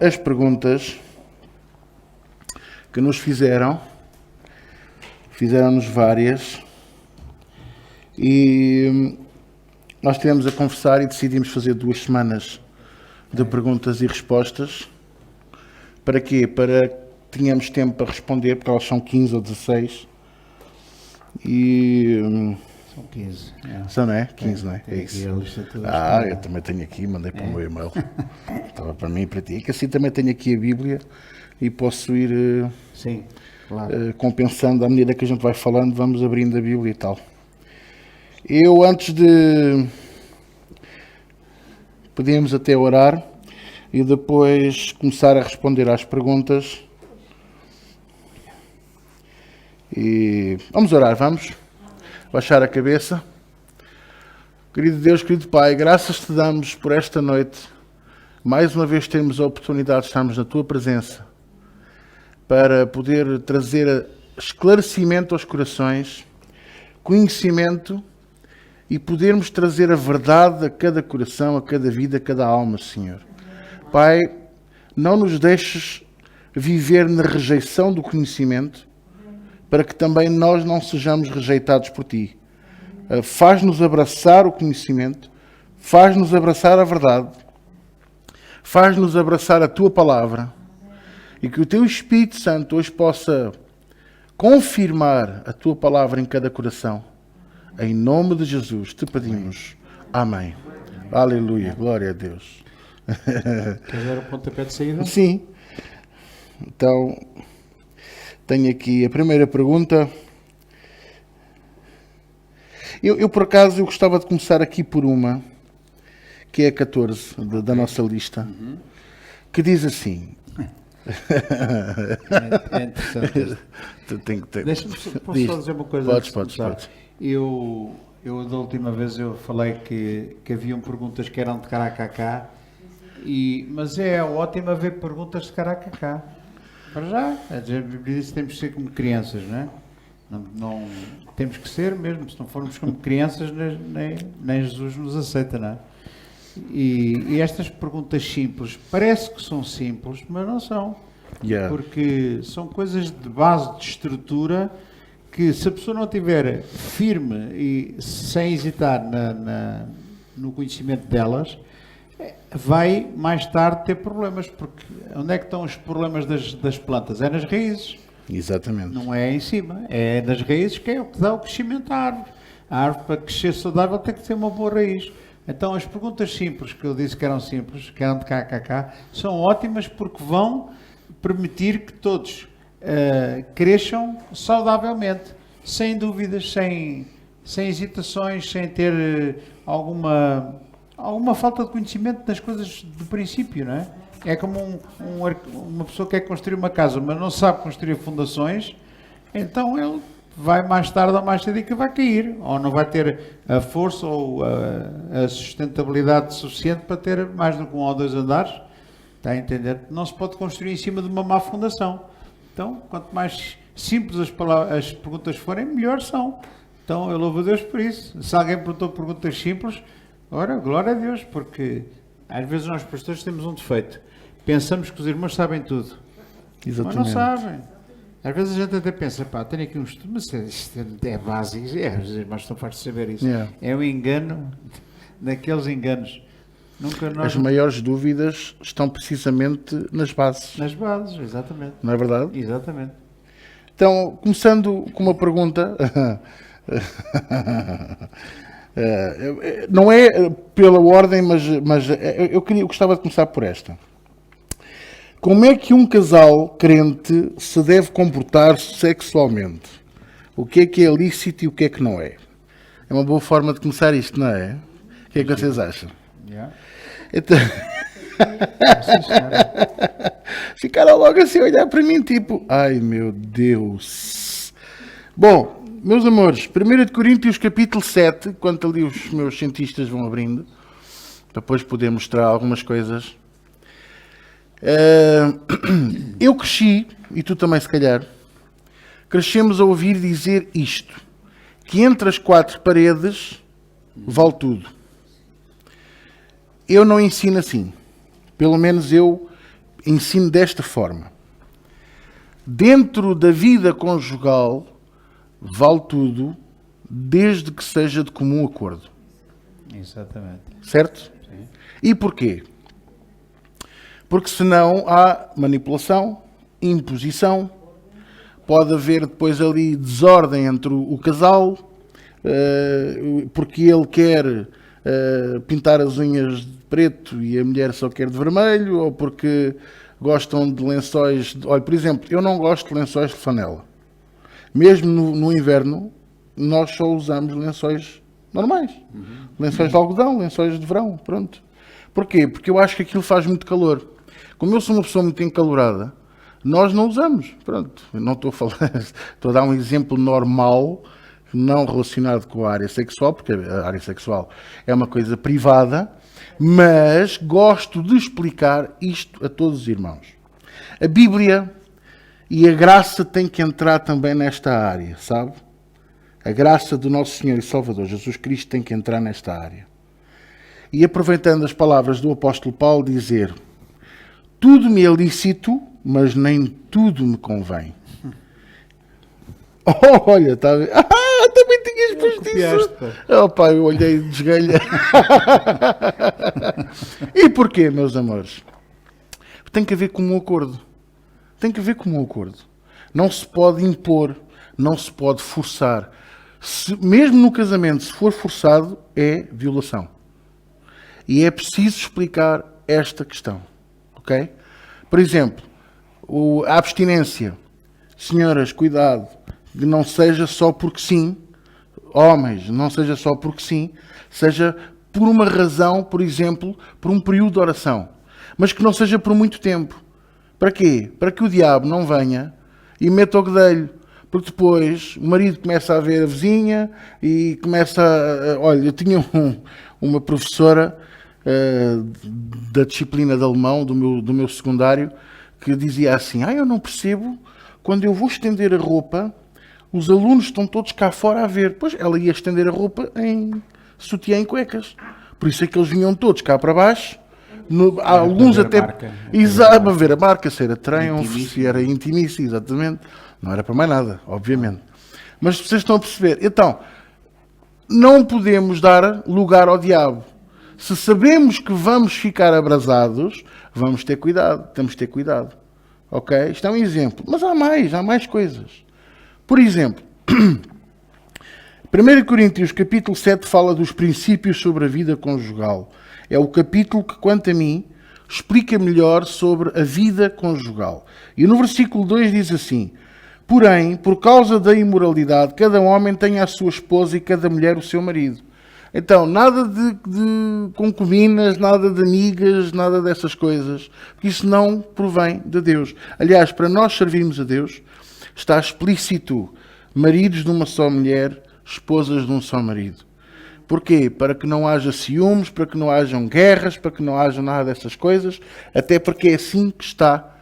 as perguntas que nos fizeram-nos várias, e nós estivemos a conversar e decidimos fazer 2 semanas de perguntas e respostas. Para quê? Para que tenhamos tempo para responder, porque elas são 15 ou 16. E... São 15. São, não é? 15, não é? É isso. Eu também tenho aqui, mandei para o meu e-mail. Estava para mim e para ti. É que assim também tenho aqui a Bíblia e posso ir Sim, claro. compensando à medida que a gente vai falando, vamos abrindo a Bíblia e tal. Eu, antes de... Podíamos até orar e depois começar a responder às perguntas. E vamos orar, vamos? Baixar a cabeça. Querido Deus, querido Pai, graças te damos por esta noite. Mais uma vez temos a oportunidade de estarmos na tua presença para poder trazer esclarecimento aos corações, conhecimento e podermos trazer a verdade a cada coração, a cada vida, a cada alma, Senhor. Pai, não nos deixes viver na rejeição do conhecimento, para que também nós não sejamos rejeitados por Ti. Faz-nos abraçar o conhecimento, faz-nos abraçar a verdade, faz-nos abraçar a Tua Palavra, e que o Teu Espírito Santo hoje possa confirmar a Tua Palavra em cada coração. Em nome de Jesus te pedimos. Amém. Aleluia. Glória a Deus. Quer dar o pontapé de saída? Sim. Então, tenho aqui a primeira pergunta. Eu por acaso, eu gostava de começar aqui por uma, que é a 14 da nossa lista, que diz assim... É interessante. Deixa-me só dizer uma coisa. Podes. Eu da última vez eu falei que haviam perguntas que eram de caracacá, mas é ótimo haver perguntas de caracacá. Para já, a Bíblia diz que temos que ser como crianças, não é? Não temos que ser mesmo, se não formos como crianças, nem Jesus nos aceita, não é? E estas perguntas simples, parece que são simples, mas não são. Yeah. Porque são coisas de base, de estrutura, que se a pessoa não estiver firme e sem hesitar no conhecimento delas, vai mais tarde ter problemas. Porque onde é que estão os problemas das plantas? É nas raízes. Exatamente. Não é em cima, é nas raízes, que é o que dá o crescimento à árvore. A árvore, para crescer saudável, tem que ter uma boa raiz. Então, as perguntas simples, que eu disse que eram simples, que eram de kkk, são ótimas porque vão permitir que todos cresçam saudavelmente, sem dúvidas, sem hesitações, sem ter alguma falta de conhecimento das coisas do princípio, não é? É como uma pessoa que quer construir uma casa, mas não sabe construir fundações, então ele vai mais tarde ou mais cedo que vai cair, ou não vai ter a força ou a sustentabilidade suficiente para ter mais do que 1 ou 2 andares. Está a entender? Não se pode construir em cima de uma má fundação. Então, quanto mais simples as perguntas forem, melhor são. Então, eu louvo a Deus por isso. Se alguém perguntou perguntas simples, ora, glória a Deus, porque às vezes nós pastores temos um defeito. Pensamos que os irmãos sabem tudo. Exatamente. Mas não sabem. Às vezes a gente até pensa, tenho aqui um estudo, mas isto é básico, os irmãos estão fartos de saber isso. Yeah. É um engano daqueles enganos. As maiores dúvidas estão precisamente nas bases. Nas bases, exatamente. Não é verdade? Exatamente. Então, começando com uma pergunta, não é pela ordem, mas eu gostava de começar por esta. Como é que um casal crente se deve comportar sexualmente? O que é lícito e o que é que não é? É uma boa forma de começar isto, não é? O que é que vocês acham? Yeah. Então... Ficaram logo assim a olhar para mim, tipo, ai meu Deus. Bom, meus amores, 1 Coríntios capítulo 7, enquanto ali os meus cientistas vão abrindo, para depois poder mostrar algumas coisas. Eu cresci, e tu também se calhar, crescemos a ouvir dizer isto, que entre as 4 paredes vale tudo. Eu não ensino assim. Pelo menos eu ensino desta forma. Dentro da vida conjugal, vale tudo, desde que seja de comum acordo. Exatamente. Certo? Sim. E porquê? Porque senão há manipulação, imposição, pode haver depois ali desordem entre o casal, porque ele quer pintar as unhas de preto e a mulher só quer de vermelho, ou porque gostam de lençóis... Olha, por exemplo, eu não gosto de lençóis de flanela. Mesmo no inverno, nós só usamos lençóis normais. Lençóis de algodão, lençóis de verão, pronto. Porquê? Porque eu acho que aquilo faz muito calor. Como eu sou uma pessoa muito encalorada, nós não usamos. Pronto, eu não estou a falar, estou a dar um exemplo normal, não relacionado com a área sexual, porque a área sexual é uma coisa privada, mas gosto de explicar isto a todos os irmãos. A Bíblia e a graça têm que entrar também nesta área, sabe? A graça do nosso Senhor e Salvador Jesus Cristo tem que entrar nesta área. E aproveitando as palavras do apóstolo Paulo, dizer: tudo me é lícito, mas nem tudo me convém. Oh, olha, está a ver? Também tinhas posto isso. Oh, pai, eu olhei de desgalha. E porquê, meus amores? Tem que haver comum acordo. Tem que haver comum acordo. Não se pode impor, não se pode forçar. Mesmo no casamento, se for forçado, é violação. E é preciso explicar esta questão. Ok? Por exemplo, a abstinência. Senhoras, cuidado, que não seja só porque sim. Homens, não seja só porque sim. Seja por uma razão, por exemplo, por um período de oração. Mas que não seja por muito tempo. Para quê? Para que o diabo não venha e meta o guedelho. Porque depois o marido começa a ver a vizinha e começa a... Olha, eu tinha uma professora da disciplina de alemão, do meu secundário, que dizia assim: eu não percebo, quando eu vou estender a roupa, os alunos estão todos cá fora a ver. Pois ela ia estender a roupa em sutiã e cuecas. Por isso é que eles vinham todos cá para baixo. Alguns até... Exato, para ver a marca, se era Triumph, se era Intimacy, exatamente. Não era para mais nada, obviamente. Mas vocês estão a perceber. Então, não podemos dar lugar ao diabo. Se sabemos que vamos ficar abrasados, vamos ter cuidado. Temos de ter cuidado. Ok? Isto é um exemplo. Mas há mais coisas. Por exemplo, 1 Coríntios capítulo 7 fala dos princípios sobre a vida conjugal. É o capítulo que, quanto a mim, explica melhor sobre a vida conjugal. E no versículo 2 diz assim: porém, por causa da imoralidade, cada homem tem a sua esposa e cada mulher o seu marido. Então, nada de concubinas, nada de amigas, nada dessas coisas, porque isso não provém de Deus. Aliás, para nós servirmos a Deus, está explícito: maridos de uma só mulher, esposas de um só marido. Porquê? Para que não haja ciúmes, para que não hajam guerras, para que não haja nada dessas coisas, até porque é assim que está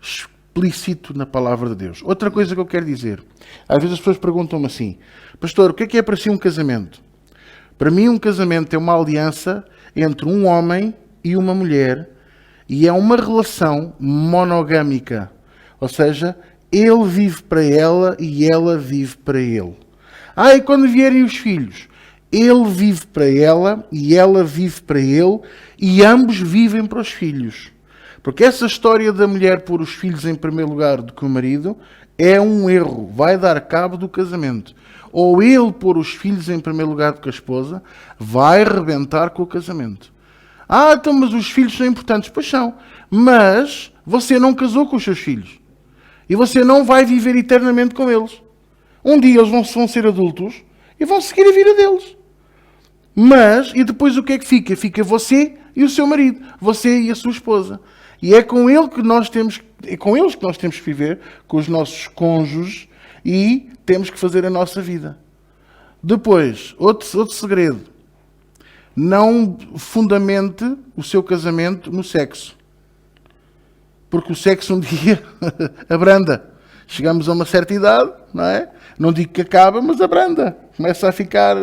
explícito na palavra de Deus. Outra coisa que eu quero dizer: às vezes as pessoas perguntam-me assim: pastor, o que é para si um casamento? Para mim, um casamento é uma aliança entre um homem e uma mulher, e é uma relação monogâmica. Ou seja, ele vive para ela e ela vive para ele. E quando vierem os filhos, ele vive para ela e ela vive para ele, e ambos vivem para os filhos. Porque essa história da mulher pôr os filhos em primeiro lugar do que o marido é um erro, vai dar cabo do casamento. Ou ele pôr os filhos em primeiro lugar do que a esposa, vai arrebentar com o casamento. Então, mas os filhos são importantes. Pois são. Mas você não casou com os seus filhos. E você não vai viver eternamente com eles. Um dia eles vão ser adultos e vão seguir a vida deles. Mas, e depois o que é que fica? Fica você e o seu marido. Você e a sua esposa. E é com eles que nós temos que viver, com os nossos cônjuges, e temos que fazer a nossa vida. Depois, outro segredo: não fundamente o seu casamento no sexo. Porque o sexo um dia abranda. Chegamos a uma certa idade, não é? Não digo que acaba, mas abranda. Começa a ficar...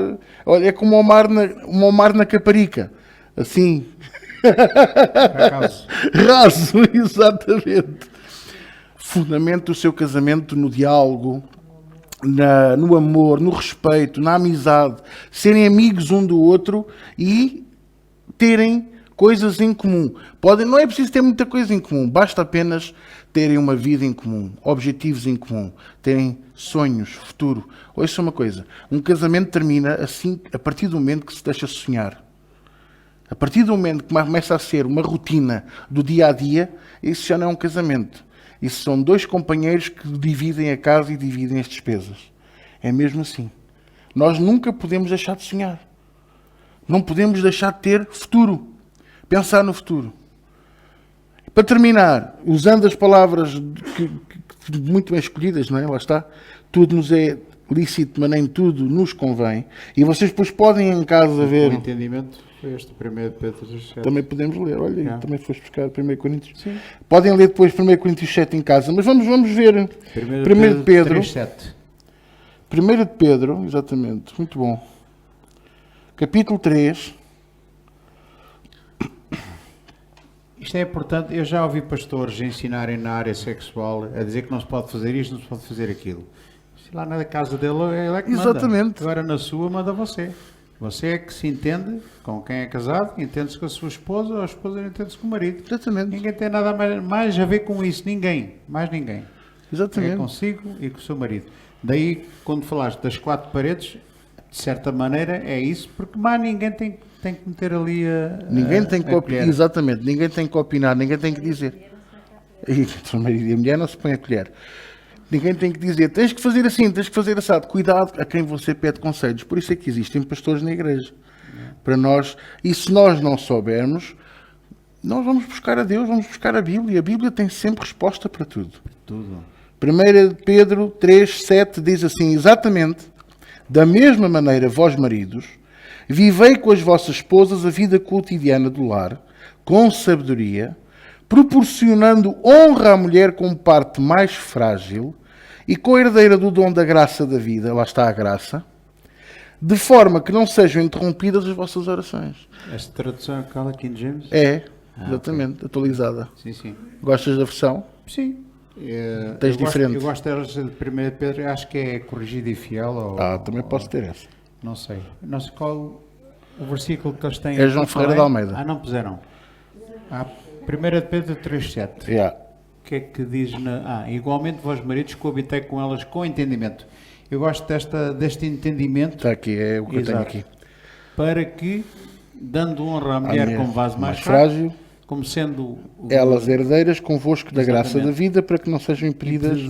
Olha, é como o mar na Caparica. Assim, Por acaso. Raso, exatamente. Fundamento o seu casamento no diálogo, no amor, no respeito, na amizade, serem amigos um do outro e terem coisas em comum. Não é preciso ter muita coisa em comum, basta apenas terem uma vida em comum, objetivos em comum, terem sonhos, futuro. Ouça uma coisa, um casamento termina assim, a partir do momento que se deixa sonhar. A partir do momento que começa a ser uma rotina do dia a dia, isso já não é um casamento. Isso são dois companheiros que dividem a casa e dividem as despesas. É mesmo assim. Nós nunca podemos deixar de sonhar. Não podemos deixar de ter futuro. Pensar no futuro. Para terminar, usando as palavras muito bem escolhidas, não é? Lá está. Tudo nos é lícito, mas nem tudo nos convém. E vocês depois podem em casa ver... O entendimento foi este, 1 Pedro 7. Também podemos ler. Olha, também foste buscar 1 Coríntios. Sim. Podem ler depois 1 Coríntios 7 em casa. Mas vamos ver 1 de Pedro. 3:7. 1 de Pedro, exatamente. Muito bom. Capítulo 3. Isto é importante. Eu já ouvi pastores ensinarem na área sexual a dizer que não se pode fazer isto, não se pode fazer aquilo. Se lá na casa dele, ele é que manda. Exatamente. Agora na sua, manda você. Você é que se entende com quem é casado, entende-se com a sua esposa, ou a esposa entende-se com o marido. Exatamente. Ninguém tem nada mais a ver com isso. Ninguém. Mais ninguém. Exatamente. É consigo e com o seu marido. Daí, quando falaste das 4 paredes, de certa maneira é isso, porque mais ninguém tem que meter ali ninguém tem que colher. Exatamente. Ninguém tem que opinar, ninguém tem que dizer. E o marido e a mulher não se põem a colher. Ninguém tem que dizer, tens que fazer assim, tens que fazer assado. Cuidado a quem você pede conselhos. Por isso é que existem pastores na igreja. Para nós, e se nós não soubermos, nós vamos buscar a Deus, vamos buscar a Bíblia. A Bíblia tem sempre resposta para tudo. Tudo. 1 Pedro 3:7 diz assim, exatamente, da mesma maneira, vós maridos, vivei com as vossas esposas a vida cotidiana do lar, com sabedoria, proporcionando honra à mulher como parte mais frágil e co-herdeira do dom da graça da vida, lá está a graça, de forma que não sejam interrompidas as vossas orações. Esta tradução é aquela King James? É, exatamente, atualizada. Sim, sim. Gostas da versão? Sim. Tens diferente. Eu gosto delas de 1 Pedro, acho que é corrigida e fiel. Também posso ter essa. Não sei. Não sei qual o versículo que eles têm. É João Ferreira de Almeida. Não puseram. 1 Pedro 3:7. Yeah. O que é que diz igualmente vós maridos coabitei com elas com entendimento. Eu gosto deste entendimento. Está aqui, é o que eu tenho aqui. Para que, dando honra à mulher como vaso mais frágil, como sendo elas herdeiras convosco da graça da vida, para que não sejam impedidas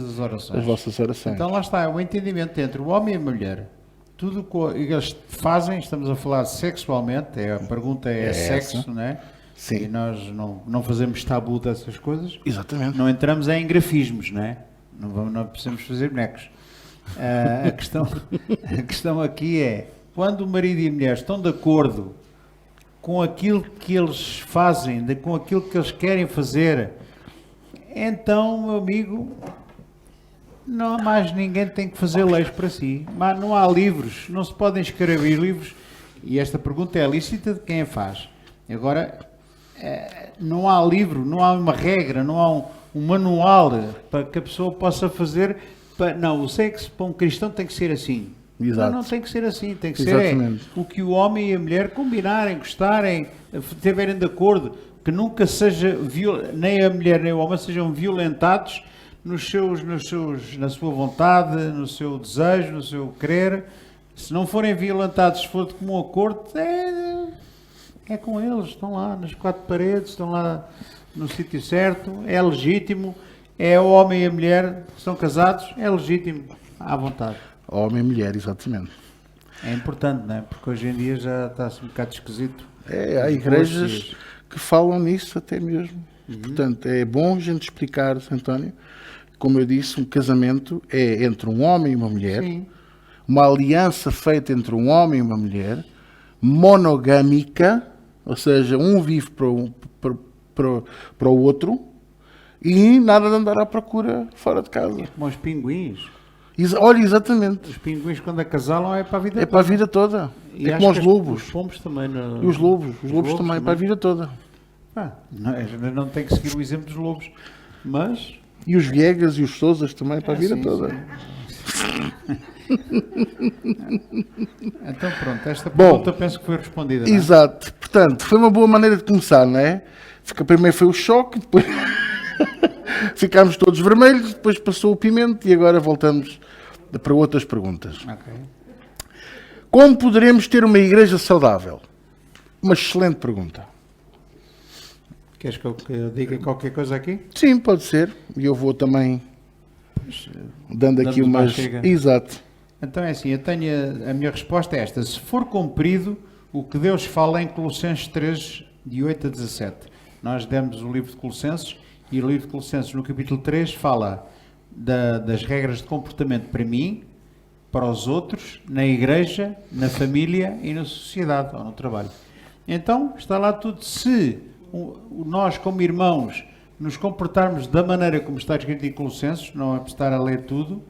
as vossas orações. Então lá está, é o entendimento entre o homem e a mulher. Tudo que eles fazem, estamos a falar sexualmente, a pergunta é sexo, essa. Não é? Sim. E nós não fazemos tabu dessas coisas. Exatamente. Não entramos em grafismos, não é? Não precisamos fazer bonecos. A questão aqui é, quando o marido e a mulher estão de acordo com aquilo que eles fazem, com aquilo que eles querem fazer, então, meu amigo, não há mais ninguém tem que fazer leis para si. Mas não há livros, não se podem escrever livros. E esta pergunta é lícita de quem a faz. Agora, não há livro, não há uma regra, não há um manual para que a pessoa possa fazer. Não, o sexo para um cristão tem que ser assim. Exato. Não tem que ser assim, tem que ser o que o homem e a mulher combinarem, gostarem, estiverem de acordo, que nunca seja, nem a mulher nem o homem sejam violentados na sua vontade, no seu desejo, no seu querer. Se não forem violentados, se for de comum acordo, é com eles, estão lá nas 4 paredes, estão lá no sítio certo, é legítimo, é o homem e a mulher que estão casados, é legítimo, à vontade. Homem e mulher, exatamente. É importante, não é? Porque hoje em dia já está-se um bocado esquisito. Há igrejas que falam nisso até mesmo. Portanto, é bom a gente explicar, António, como eu disse, um casamento é entre um homem e uma mulher, Sim. uma aliança feita entre um homem e uma mulher, monogâmica, ou seja, um vive para o outro, e nada de andar à procura fora de casa. Como os pinguins. Olha, exatamente. Os pinguins, quando acasalam, é para a vida toda. É para a vida toda. E é como os lobos. Os pombos também. E os lobos. Os lobos também, para a vida toda. Não tem que seguir o exemplo dos lobos, mas... E os Viegas e os Sousas também, para a vida sim, toda. sim. Então pronto, esta Bom, pergunta penso que foi respondida. Não é? Exato. Portanto, foi uma boa maneira de começar, não é? Primeiro foi o choque, depois ficámos todos vermelhos, depois passou o pimento e agora voltamos para outras perguntas. Ok. Como poderemos ter uma igreja saudável? Uma excelente pergunta. Queres que eu diga qualquer coisa aqui? Sim, pode ser. E eu vou também dando aqui damos uma umas... chega. Exato. Então é assim, a minha resposta é esta. Se for cumprido o que Deus fala em Colossenses 3, de 8 a 17. Nós demos o livro de Colossenses e o livro de Colossenses no capítulo 3 fala das regras de comportamento para mim, para os outros, na igreja, na família e na sociedade ou no trabalho. Então está lá tudo. Se nós como irmãos nos comportarmos da maneira como está escrito em Colossenses, não é para estar a ler tudo,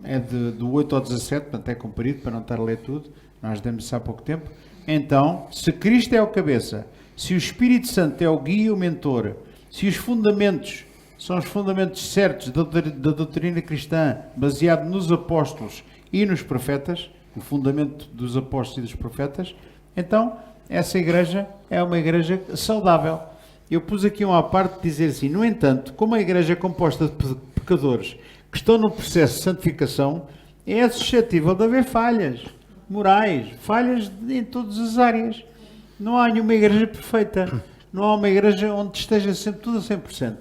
é do 8 ao 17, portanto é comprido para não estar a ler tudo, nós demos isso há pouco tempo. Então, se Cristo é o cabeça, se o Espírito Santo é o guia e o mentor, se os fundamentos são os fundamentos certos da doutrina cristã, baseado nos apóstolos e nos profetas, o fundamento dos apóstolos e dos profetas, então essa igreja é uma igreja saudável. Eu pus aqui uma parte de dizer assim, no entanto, como a igreja é composta de pecadores que estão no processo de santificação, é suscetível de haver falhas morais, falhas em todas as áreas. Não há nenhuma igreja perfeita. Não há uma igreja onde esteja sempre tudo a 100%.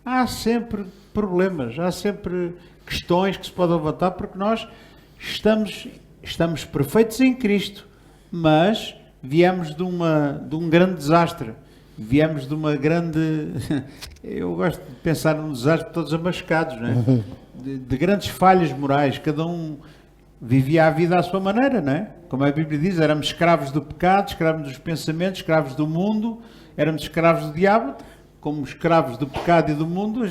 Há sempre problemas, há sempre questões que se podem levantar, porque nós estamos perfeitos em Cristo, mas viemos de um grande desastre. Viemos de uma grande... Eu gosto de pensar num desastre todos amascados, não é? De grandes falhas morais. Cada um vivia a vida à sua maneira, não é? Como a Bíblia diz, éramos escravos do pecado, escravos dos pensamentos, escravos do mundo, éramos escravos do diabo. Como escravos do pecado e do mundo,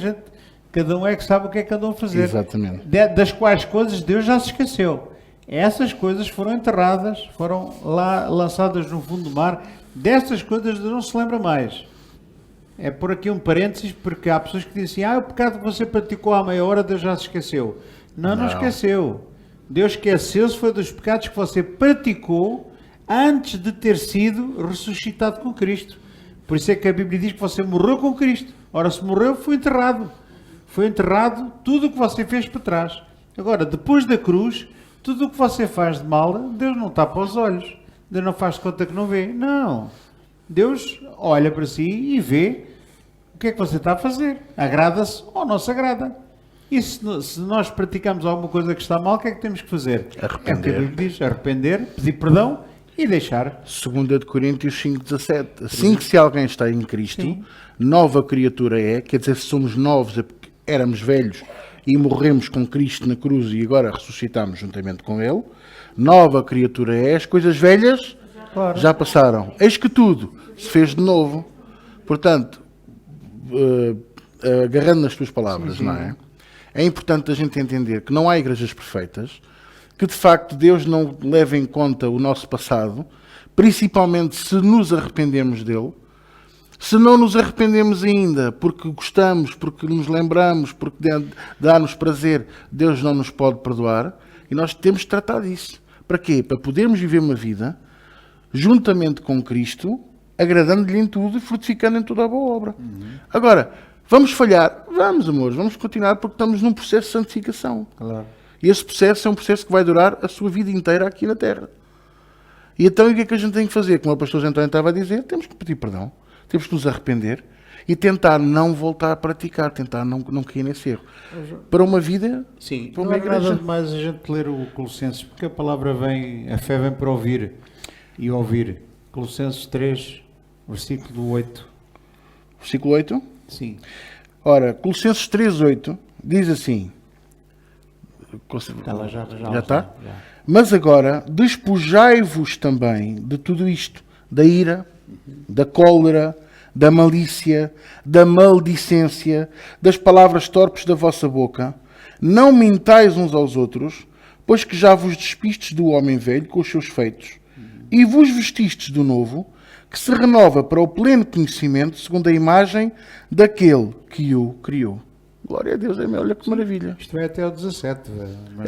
cada um é que sabe o que é que andam a fazer. Exatamente. Das quais coisas Deus já se esqueceu. Essas coisas foram enterradas, foram lá lançadas no fundo do mar. Destas coisas Deus não se lembra mais. É por aqui um parênteses, porque há pessoas que dizem assim, o pecado que você praticou há meia hora, Deus já se esqueceu. Não esqueceu. Deus esqueceu-se foi dos pecados que você praticou antes de ter sido ressuscitado com Cristo. Por isso é que a Bíblia diz que você morreu com Cristo. Ora, se morreu, foi enterrado. Foi enterrado tudo o que você fez para trás. Agora, depois da cruz, tudo o que você faz de mal, Deus não tapa os olhos. Deus não faz de conta que não vê. Não. Deus olha para si e vê o que é que você está a fazer. Agrada-se ou não se agrada. E se nós praticamos alguma coisa que está mal, o que é que temos que fazer? Arrepender. É o que a Bíblia diz, arrepender, pedir perdão e deixar. 2 Coríntios 5,17. Assim que se alguém está em Cristo, Sim. nova criatura é, quer dizer, se somos novos é porque éramos velhos e morremos com Cristo na cruz e agora ressuscitamos juntamente com Ele, nova criatura é, as coisas velhas já passaram. Eis que tudo se fez de novo. Portanto, agarrando nas tuas palavras, sim. não é? É importante a gente entender que não há igrejas perfeitas, que de facto Deus não leva em conta o nosso passado, principalmente se nos arrependemos dele. Se não nos arrependemos ainda, porque gostamos, porque nos lembramos, porque dá-nos prazer, Deus não nos pode perdoar. E nós temos de tratar disso. Para quê? Para podermos viver uma vida juntamente com Cristo, agradando-lhe em tudo e frutificando em toda a boa obra. Agora, vamos falhar? Vamos, amores, vamos continuar porque estamos num processo de santificação. Claro. E esse processo é um processo que vai durar a sua vida inteira aqui na Terra. E então o que é que a gente tem que fazer? Como o pastor António estava a dizer, temos que pedir perdão, temos que nos arrepender e tentar não voltar a praticar, tentar não cair nesse erro. Para uma vida, Sim, para não uma é nada igreja. demais a gente ler o Colossenses, porque a palavra vem, a fé vem para ouvir e ouvir. Colossenses 3, versículo 8. Versículo 8. Sim. Ora, Colossenses 3,8 diz assim. Ela já está? Mas agora, despojai-vos também de tudo isto, da ira, da cólera, da malícia, da maldicência, das palavras torpes da vossa boca. Não mintais uns aos outros, pois que já vos despistes do homem velho com os seus feitos, e vos vestistes do novo, que se renova para o pleno conhecimento, segundo a imagem daquele que o criou. Glória a Deus, olha que maravilha. Isto é até o 17.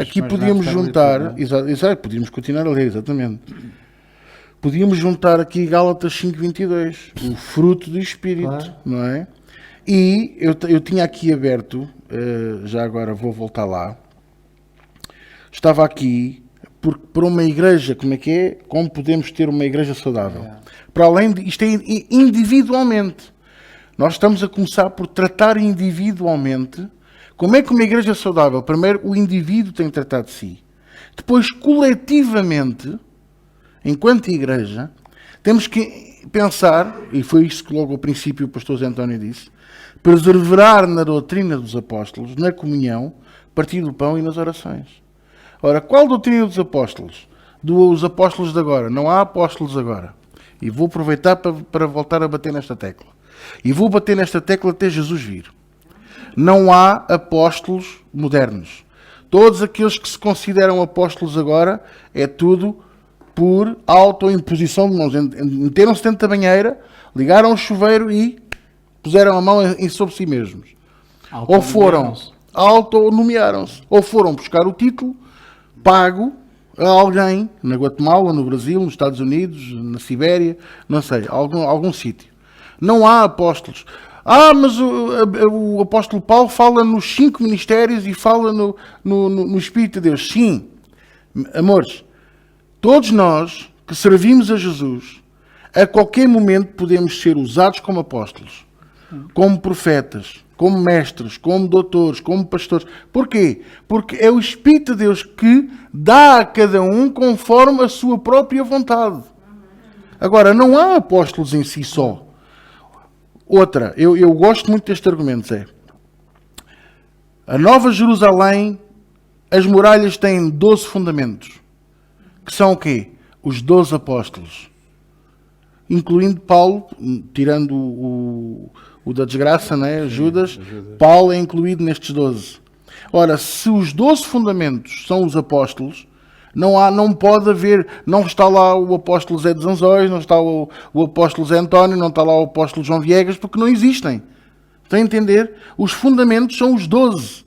Aqui podíamos juntar, exato, podíamos continuar a ler, exatamente. Podíamos juntar aqui Gálatas 5:22, o fruto do Espírito, claro. Não é? E eu tinha aqui aberto, já agora vou voltar lá, estava aqui, por uma igreja, como é que é? Como podemos ter uma igreja saudável? Para além de, isto é individualmente. Nós estamos a começar por tratar individualmente. Como é que uma igreja saudável? Primeiro, o indivíduo tem que tratar de si. Depois, coletivamente, enquanto igreja, temos que pensar, e foi isso que logo ao princípio o pastor Zé António disse, perseverar na doutrina dos apóstolos, na comunhão, partir do pão e nas orações. Ora, qual doutrina dos apóstolos? Dos apóstolos de agora. Não há apóstolos agora. E vou aproveitar para voltar a bater nesta tecla. E vou bater nesta tecla até Jesus vir. Não há apóstolos modernos. Todos aqueles que se consideram apóstolos agora, é tudo por autoimposição de mãos. Meteram-se dentro da banheira, ligaram o chuveiro e puseram a mão sobre si mesmos. Ou foram, autonomearam-se. Ou foram buscar o título pago a alguém, na Guatemala, no Brasil, nos Estados Unidos, na Sibéria, não sei, algum sítio. Não há apóstolos. Mas o apóstolo Paulo fala nos 5 ministérios e fala no Espírito de Deus. Sim, amores, todos nós que servimos a Jesus, a qualquer momento podemos ser usados como apóstolos, como profetas, como mestres, como doutores, como pastores. Porquê? Porque é o Espírito de Deus que dá a cada um conforme a sua própria vontade. Agora, não há apóstolos em si só. Outra, eu gosto muito deste argumento, Zé. A Nova Jerusalém, as muralhas têm 12 fundamentos. Que são o quê? Os 12 apóstolos. Incluindo Paulo, tirando o da desgraça, né? Judas. Paulo é incluído nestes 12. Ora, se os 12 fundamentos são os apóstolos, não pode haver, não está lá o apóstolo Zé dos Anzóis, não está o apóstolo Zé António, não está lá o apóstolo João Viegas, porque não existem. Estão a entender? Os fundamentos são os 12.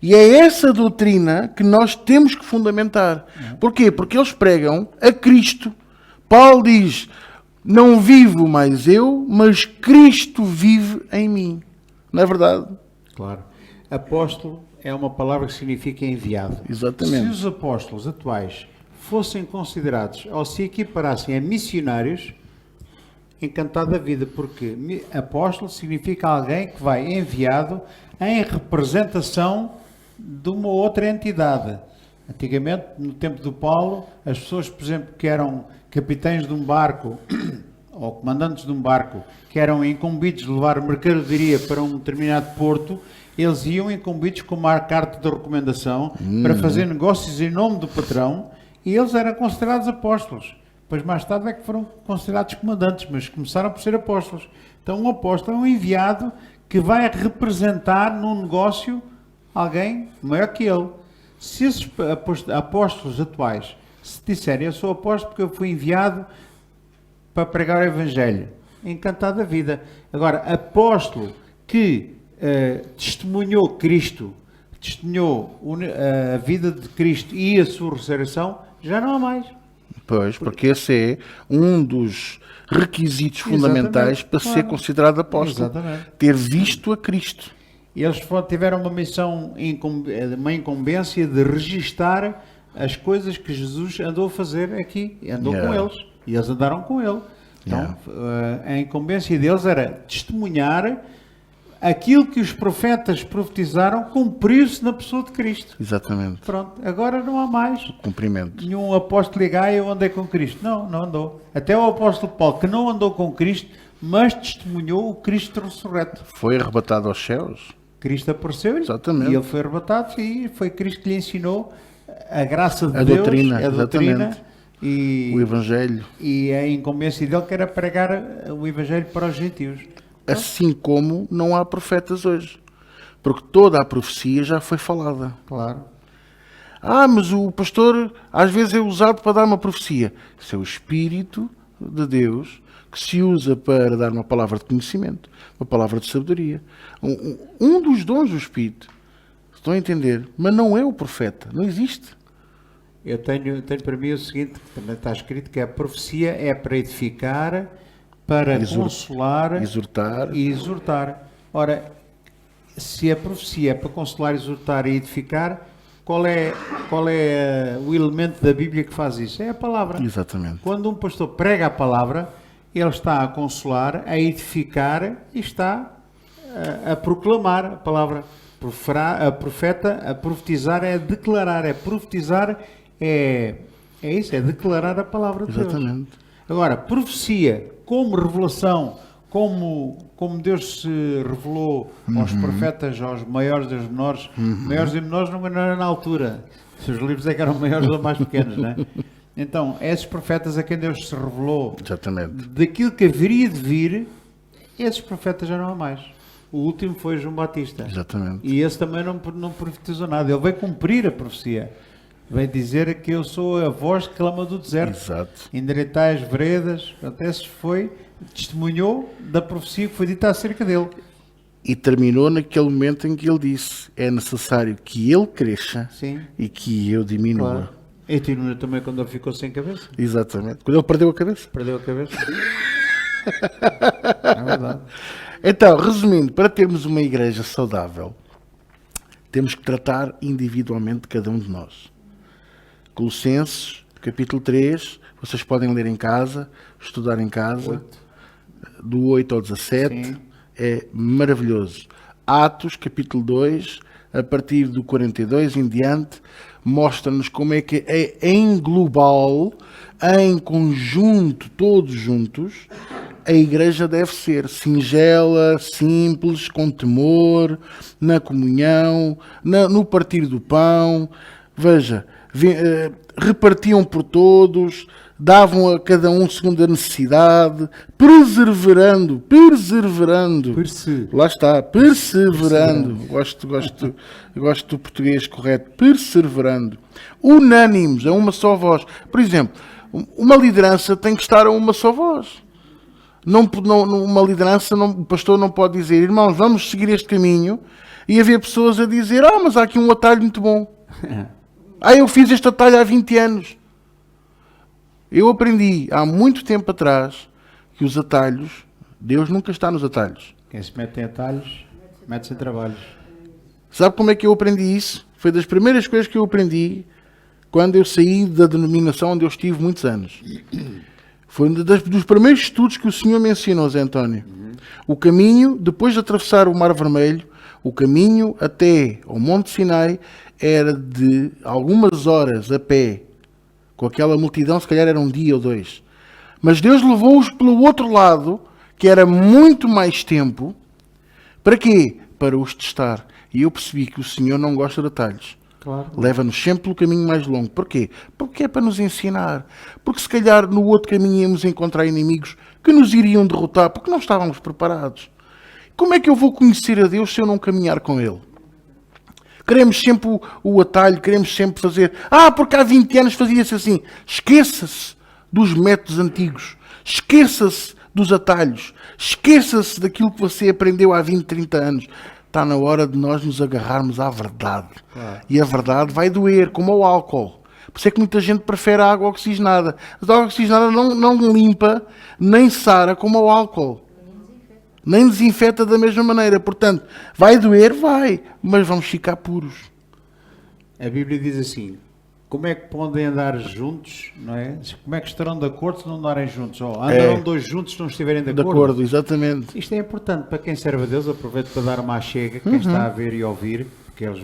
E é essa doutrina que nós temos que fundamentar. Porquê? Porque eles pregam a Cristo. Paulo diz, não vivo mais eu, mas Cristo vive em mim. Não é verdade? Claro. Apóstolo é uma palavra que significa enviado. Exatamente. Se os apóstolos atuais fossem considerados ou se equiparassem a missionários, encantado da vida, porque apóstolo significa alguém que vai enviado em representação de uma outra entidade. Antigamente, no tempo do Paulo, as pessoas, por exemplo, que eram capitães de um barco ou comandantes de um barco, que eram incumbidos de levar mercadoria para um determinado porto, eles iam incumbidos com uma carta de recomendação para fazer negócios em nome do patrão, e eles eram considerados apóstolos. Depois, mais tarde, é que foram considerados comandantes, mas começaram por ser apóstolos. Então, um apóstolo é um enviado que vai representar num negócio alguém maior que ele. Se esses apóstolos atuais se disserem, eu sou apóstolo porque eu fui enviado para pregar o Evangelho, encantado da vida. Agora, apóstolo que testemunhou Cristo, testemunhou a vida de Cristo e a sua ressurreição, já não há mais. Pois, porque esse é um dos requisitos fundamentais para ser considerado apóstolo. Exatamente. Ter visto a Cristo. E eles tiveram uma missão, uma incumbência de registar as coisas que Jesus andou a fazer aqui. Andou com eles. E eles andaram com ele. Então, a incumbência deles era testemunhar aquilo que os profetas profetizaram cumpriu-se na pessoa de Cristo. Exatamente. Pronto, agora não há mais cumprimento. Nenhum apóstolo ligar eu andei com Cristo. Não andou. Até o apóstolo Paulo, que não andou com Cristo, mas testemunhou o Cristo ressurreto. Foi arrebatado aos céus. Cristo apareceu-lhe. Exatamente. E ele foi arrebatado e foi Cristo que lhe ensinou a graça de a Deus, doutrina, a doutrina e o Evangelho. E a incumbência dele que era pregar o Evangelho para os gentios. Assim como não há profetas hoje. Porque toda a profecia já foi falada. Claro. Mas o pastor às vezes é usado para dar uma profecia. Isso é o Espírito de Deus que se usa para dar uma palavra de conhecimento, uma palavra de sabedoria. Um dos dons do Espírito. Estão a entender? Mas não é o profeta. Não existe. Eu tenho para mim o seguinte, que também está escrito, que a profecia é para edificar, para consolar Exortar. e exortar. Ora, se a profecia é para consolar, exortar e edificar, qual é o elemento da Bíblia que faz isso? É a palavra. Exatamente. Quando um pastor prega a palavra, ele está a consolar, a edificar e está a proclamar a palavra. A profeta, a profetizar é declarar, profetizar é isso, é declarar a palavra de Deus. Exatamente. Agora, profecia como revelação, como Deus se revelou aos profetas, aos maiores e aos menores, maiores e menores não era na altura, se os livros é que eram maiores ou mais pequenos, não é? Então, esses profetas a quem Deus se revelou, Exatamente. daquilo que haveria de vir, esses profetas já não há mais. O último foi João Batista. Exatamente. E esse também não profetizou nada. Ele veio cumprir a profecia. Veio dizer que eu sou a voz que clama do deserto. Exato. Endireitai as veredas. Portanto, esse testemunhou da profecia que foi dita acerca dele. E terminou naquele momento em que ele disse: é necessário que ele cresça Sim. e que eu diminua. Claro. E terminou também quando ele ficou sem cabeça. Exatamente. Quando ele perdeu a cabeça. Perdeu a cabeça. É verdade. Então, resumindo, para termos uma igreja saudável, temos que tratar individualmente cada um de nós. Colossenses, capítulo 3, vocês podem ler em casa, estudar em casa, do 8 ao 17, Sim. é maravilhoso. Atos, capítulo 2, a partir do 42 em diante, mostra-nos como é que é em global, em conjunto, todos juntos, a igreja deve ser singela, simples, com temor, na comunhão, no partir do pão. Veja, repartiam por todos, davam a cada um segundo a necessidade, perseverando. Lá está, perseverando. Gosto do português correto. Perseverando. Unânimes, a uma só voz. Por exemplo, uma liderança tem que estar a uma só voz. Uma liderança, o pastor não pode dizer: irmãos, vamos seguir este caminho, e haver pessoas a dizer: mas há aqui um atalho muito bom. Eu fiz este atalho há 20 anos. Eu aprendi há muito tempo atrás que os atalhos, Deus nunca está nos atalhos. Quem se mete em atalhos, mete-se em trabalhos. Sabe como é que eu aprendi isso? Foi das primeiras coisas que eu aprendi quando eu saí da denominação onde eu estive muitos anos. Foi um dos primeiros estudos que o Senhor me ensinou, Zé António. O caminho, depois de atravessar o Mar Vermelho, o caminho até ao Monte Sinai era de algumas horas a pé. Com aquela multidão, se calhar era um dia ou dois. Mas Deus levou-os pelo outro lado, que era muito mais tempo. Para quê? Para os testar. E eu percebi que o Senhor não gosta de atalhos. Claro. Leva-nos sempre pelo caminho mais longo. Porquê? Porque é para nos ensinar. Porque se calhar no outro caminho íamos encontrar inimigos que nos iriam derrotar, porque não estávamos preparados. Como é que eu vou conhecer a Deus se eu não caminhar com Ele? Queremos sempre o atalho, queremos sempre fazer... porque há 20 anos fazia-se assim. Esqueça-se dos métodos antigos. Esqueça-se dos atalhos. Esqueça-se daquilo que você aprendeu há 20, 30 anos. Está na hora de nós nos agarrarmos à verdade. E a verdade vai doer, como o álcool. Por isso é que muita gente prefere a água oxigenada. A água oxigenada não limpa, nem sara como o álcool. Nem desinfeta da mesma maneira. Portanto, vai doer? Vai. Mas vamos ficar puros. A Bíblia diz assim: como é que podem andar juntos, não é? Como é que estarão de acordo se não andarem juntos? Andarão dois juntos se não estiverem de acordo? De acordo, exatamente. Isto é importante para quem serve a Deus. Aproveito para dar uma chega, quem está a ver e ouvir, porque as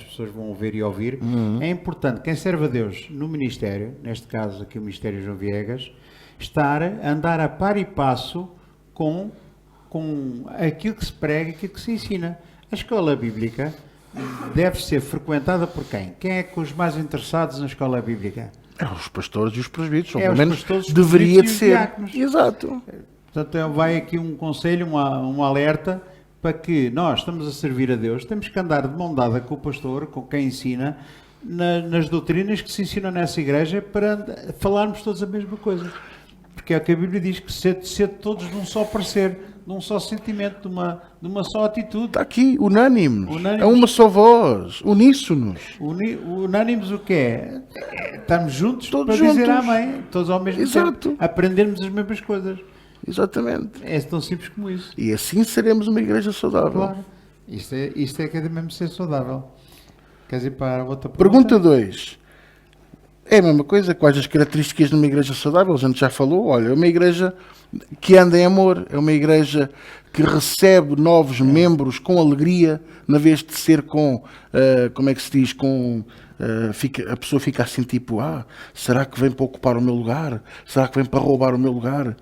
pessoas vão ver e ouvir. É importante, quem serve a Deus no ministério, neste caso aqui o Ministério João Viegas, andar a par e passo com aquilo que se prega e aquilo que se ensina. A escola bíblica deve ser frequentada por quem? Quem é que os mais interessados na escola bíblica? Os pastores e os presbíteros, ou Os pelo menos pastores, os deveria de presbíteros e os ser. diáconos. Exato. Portanto, vai aqui um conselho, um alerta, para que nós estamos a servir a Deus, temos que andar de mão dada com o pastor, com quem ensina, nas doutrinas que se ensinam nessa igreja, para falarmos todos a mesma coisa. porque é o que a Bíblia diz, que ser todos de um só parecer, de um só sentimento, de uma só atitude. Está aqui, unânimes. Unânimes. É uma só voz, uníssonos. Unânimes o que é? Estamos juntos Todos para dizer juntos. amém, todos ao mesmo Exato. tempo, aprendermos as mesmas coisas. Exatamente. É tão simples como isso. E assim seremos uma igreja saudável. Claro. Isto é que é de mesmo ser saudável. Queres ir para a outra Pergunta 2. É a mesma coisa, quais as características de uma igreja saudável? A gente já falou, olha, é uma igreja que anda em amor, é uma igreja que recebe novos membros com alegria, na vez de ser com, como é que se diz, a pessoa fica assim tipo, será que vem para ocupar o meu lugar? Será que vem para roubar o meu lugar?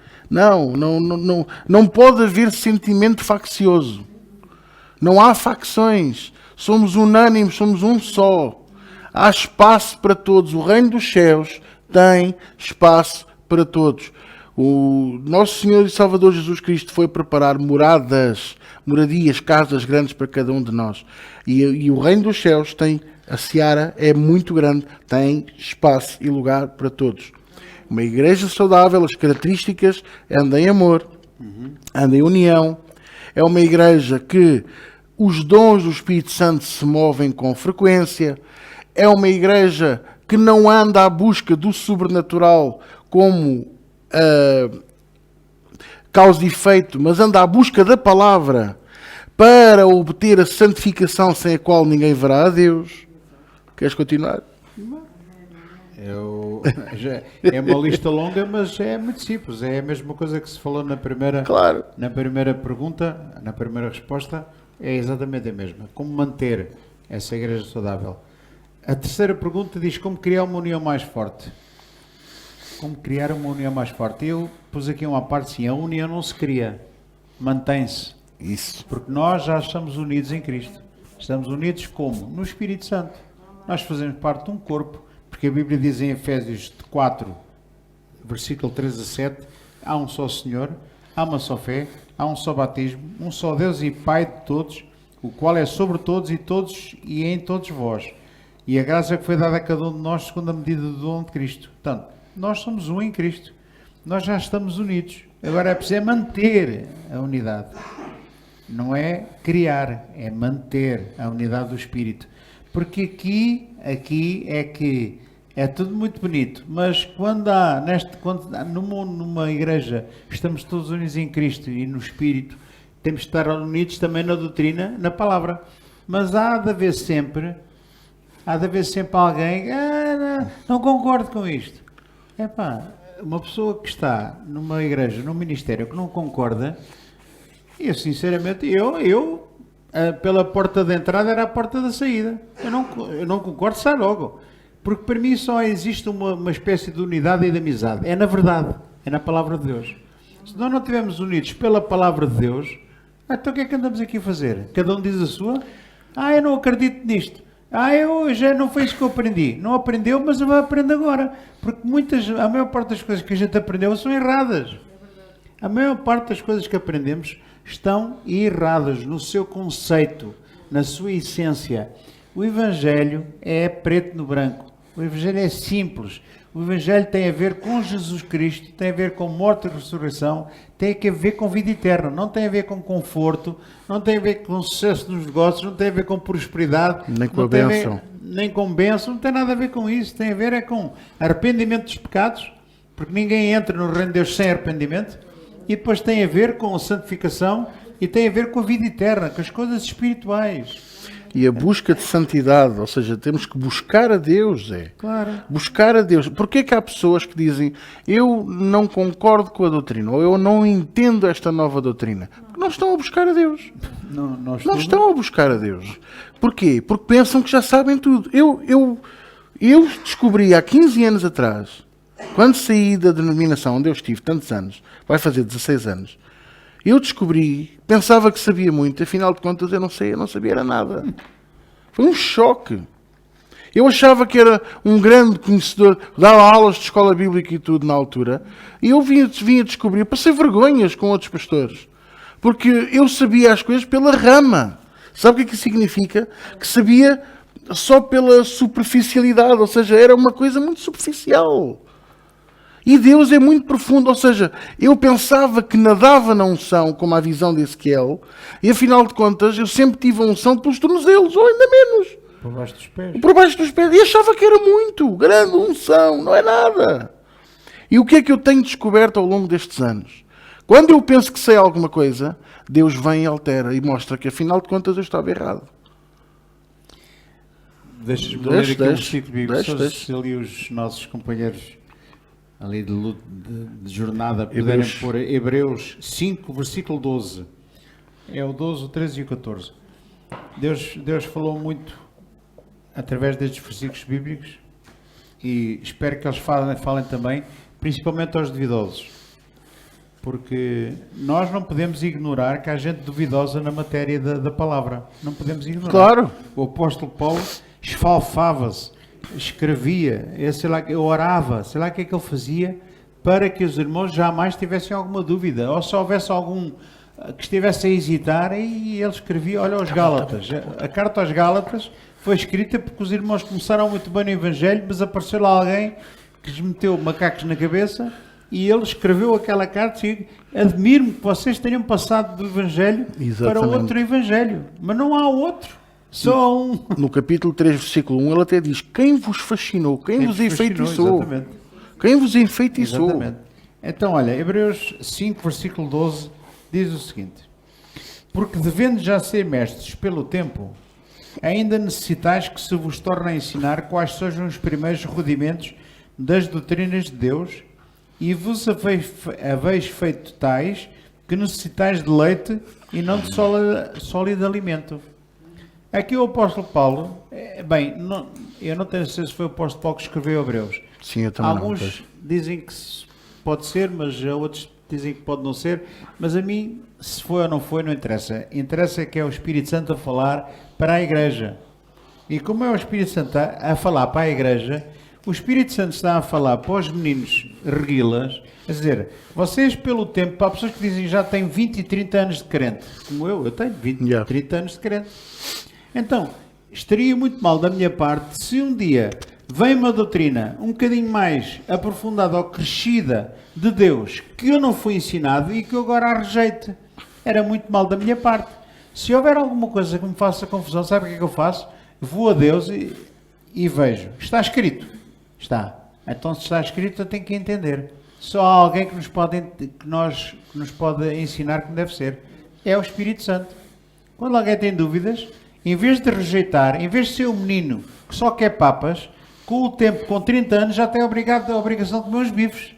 Não pode haver sentimento faccioso. Não há facções. Somos unânimes, somos um só. Há espaço para todos. O reino dos céus tem espaço para todos. O nosso Senhor e Salvador Jesus Cristo foi preparar moradias, casas grandes para cada um de nós. E o reino dos céus tem, a seara é muito grande, tem espaço e lugar para todos. Uma igreja saudável, as características, anda em amor, anda em união. É uma igreja que os dons do Espírito Santo se movem com frequência. É uma igreja que não anda à busca do sobrenatural como causa e efeito, mas anda à busca da palavra para obter a santificação sem a qual ninguém verá a Deus. Queres continuar? É uma lista longa, mas é muito simples. É a mesma coisa que se falou na primeira pergunta, na primeira resposta. É exatamente a mesma. Como manter essa igreja saudável? A terceira pergunta diz como criar uma união mais forte. Como criar uma união mais forte? Eu pus aqui uma parte sim. A união não se cria, mantém-se. Isso. Porque nós já estamos unidos em Cristo. Estamos unidos como? No Espírito Santo. Nós fazemos parte de um corpo, porque a Bíblia diz em Efésios 4, versículo 3 a 7, há um só Senhor, há uma só fé, há um só batismo, um só Deus e Pai de todos, o qual é sobre todos e em todos vós. E a graça que foi dada a cada um de nós segundo a medida do dom de Cristo. Portanto, nós somos um em Cristo. Nós já estamos unidos. Agora é preciso manter a unidade. Não é criar, é manter a unidade do Espírito. Porque aqui é que é tudo muito bonito, mas quando numa igreja estamos todos unidos em Cristo e no Espírito, temos de estar unidos também na doutrina, na palavra. Mas há de haver sempre alguém, não concordo com isto. Uma pessoa que está numa igreja, num ministério que não concorda, eu sinceramente, pela porta de entrada era a porta da saída. Eu não concordo, sai logo. Porque para mim só existe uma espécie de unidade e de amizade. É na verdade, é na palavra de Deus. Se nós não estivermos unidos pela palavra de Deus, então o que é que andamos aqui a fazer? Cada um diz a sua. Eu não acredito nisto. Eu já não foi isso que eu aprendi. Não aprendeu, mas eu vou aprender agora. Porque a maior parte das coisas que a gente aprendeu são erradas. A maior parte das coisas que aprendemos estão erradas no seu conceito, na sua essência. O Evangelho é preto no branco. O Evangelho é simples. O Evangelho tem a ver com Jesus Cristo, tem a ver com morte e ressurreição, tem a ver com vida eterna, não tem a ver com conforto, não tem a ver com sucesso nos negócios, não tem a ver com prosperidade, nem com a bênção. Nem com bênção, não tem nada a ver com isso. Tem a ver com arrependimento dos pecados, porque ninguém entra no reino de Deus sem arrependimento, e depois tem a ver com a santificação e tem a ver com a vida eterna, com as coisas espirituais. E a busca de santidade, ou seja, temos que buscar a Deus, Claro. Buscar a Deus. Porquê que há pessoas que dizem, eu não concordo com a doutrina, ou eu não entendo esta nova doutrina? Porque não estão a buscar a Deus. Não estão a buscar a Deus. Porquê? Porque pensam que já sabem tudo. Eu descobri há 15 anos atrás, quando saí da denominação onde eu estive tantos anos, vai fazer 16 anos, eu descobri, pensava que sabia muito, afinal de contas eu não sabia era nada. Foi um choque. Eu achava que era um grande conhecedor, dava aulas de escola bíblica e tudo na altura, e eu vinha descobrir, passei vergonhas com outros pastores, porque eu sabia as coisas pela rama. Sabe o que significa? Que sabia só pela superficialidade, ou seja, era uma coisa muito superficial. E Deus é muito profundo, ou seja, eu pensava que nadava na unção, como a visão de Ezequiel, e afinal de contas eu sempre tive a unção pelos tornozelos, ou ainda menos, Por baixo dos pés. por baixo dos pés, e achava que era muito, grande unção, não é nada. E o que é que eu tenho descoberto ao longo destes anos? Quando eu penso que sei alguma coisa, Deus vem e altera e mostra que afinal de contas eu estava errado. Deixa-me ler aqui um versículo bíblico, deixa. se ali os nossos companheiros ali de jornada puderem pôr Hebreus 5, versículo 12. É o 12, o 13 e o 14. Deus falou muito através destes versículos bíblicos e espero que eles falem também, principalmente aos duvidosos. Porque nós não podemos ignorar que há gente duvidosa na matéria da palavra. Não podemos ignorar. Claro. O apóstolo Paulo esfalfava-se, escrevia, eu orava, sei lá o que é que ele fazia, para que os irmãos jamais tivessem alguma dúvida, ou se houvesse algum que estivesse a hesitar, e ele escrevia, olha aos Gálatas, a carta aos Gálatas foi escrita porque os irmãos começaram muito bem no Evangelho, mas apareceu lá alguém que lhes meteu macacos na cabeça, e ele escreveu aquela carta e admiro-me que vocês tenham passado do Evangelho para outro Evangelho, mas não há outro. Só um. No capítulo 3, versículo 1, ele até diz: quem vos fascinou? Quem vos enfeitiçou? Exatamente. Quem vos enfeitiçou? Exatamente. Então, olha, Hebreus 5, versículo 12, diz o seguinte: porque devendo já ser mestres pelo tempo, ainda necessitais que se vos torne a ensinar quais sejam os primeiros rudimentos das doutrinas de Deus, e vos haveis feito tais que necessitais de leite e não de sólido alimento. Aqui o apóstolo Paulo, eu não tenho certeza se foi o apóstolo Paulo que escreveu Hebreus. Sim, eu também Alguns dizem que pode ser, mas outros dizem que pode não ser. Mas a mim, se foi ou não foi, não interessa. Interessa que é o Espírito Santo a falar para a igreja. E como é o Espírito Santo a falar para a igreja, o Espírito Santo está a falar para os meninos reguilas, a dizer, vocês pelo tempo, para pessoas que dizem já têm 20 e 30 anos de crente, como eu tenho 20 e 30 anos de crente. Então, estaria muito mal da minha parte se um dia vem uma doutrina um bocadinho mais aprofundada ou crescida de Deus, que eu não fui ensinado e que eu agora a rejeite. Era muito mal da minha parte. Se houver alguma coisa que me faça confusão, sabe o que é que eu faço? Vou a Deus e vejo. Está escrito. Está. Então, se está escrito, eu tenho que entender. Só há alguém que nos pode ensinar como deve ser. É o Espírito Santo. Quando alguém tem dúvidas, em vez de rejeitar, em vez de ser um menino que só quer papas, com o tempo, com 30 anos, já tem a obrigação de comer uns bifes.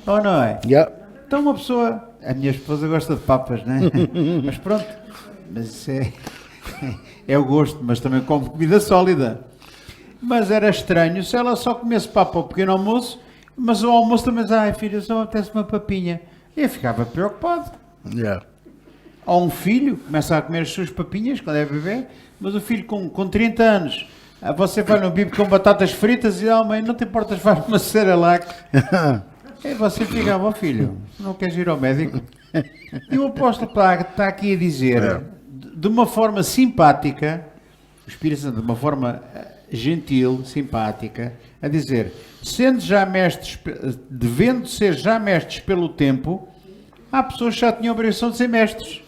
Ou não é? Yeah. Então uma pessoa... A minha esposa gosta de papas, não é? Mas pronto. Mas isso é o gosto, mas também come comida sólida. Mas era estranho se ela só comesse papa ao pequeno almoço, mas ao almoço também diz, ai filho, só apetece uma papinha. E eu ficava preocupado. Yeah. Ou um filho começa a comer as suas papinhas quando é bebê, mas o filho com 30 anos, você vai no bico com batatas fritas e mãe, não te importas, faz uma Cerelac. E você fica, filho, não queres ir ao médico? E o apóstolo está aqui a dizer, de uma forma simpática, o Espírito Santo, de uma forma gentil, simpática, a dizer, devendo ser já mestres pelo tempo, há pessoas que já tinham a obrigação de ser mestres.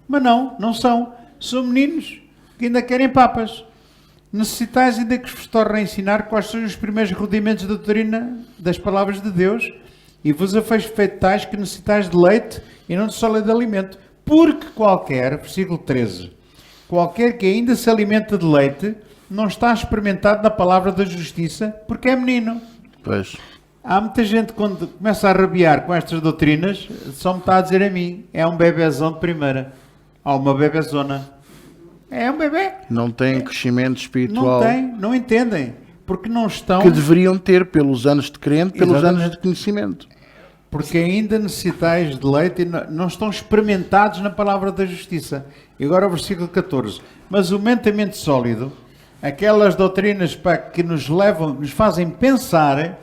Mas não são. São meninos que ainda querem papas. Necessitais ainda que vos torne a ensinar quais são os primeiros rudimentos da doutrina das palavras de Deus, e vos haveis feito tais que necessitais de leite e não de sólido alimento. Porque versículo 13, qualquer que ainda se alimenta de leite, não está experimentado na palavra da justiça, porque é menino. Pois. Há muita gente, quando começa a rabiar com estas doutrinas, só me está a dizer a mim, é um bebezão de primeira. Há uma bebezona. É um bebê. Não tem crescimento espiritual. Não entendem. Porque não estão... Que deveriam ter pelos anos de crente, pelos Exatamente. anos de conhecimento. Porque ainda necessitais de leite e não estão experimentados na palavra da justiça. E agora o versículo 14. Mas o mentalmente sólido, aquelas doutrinas que nos fazem pensar,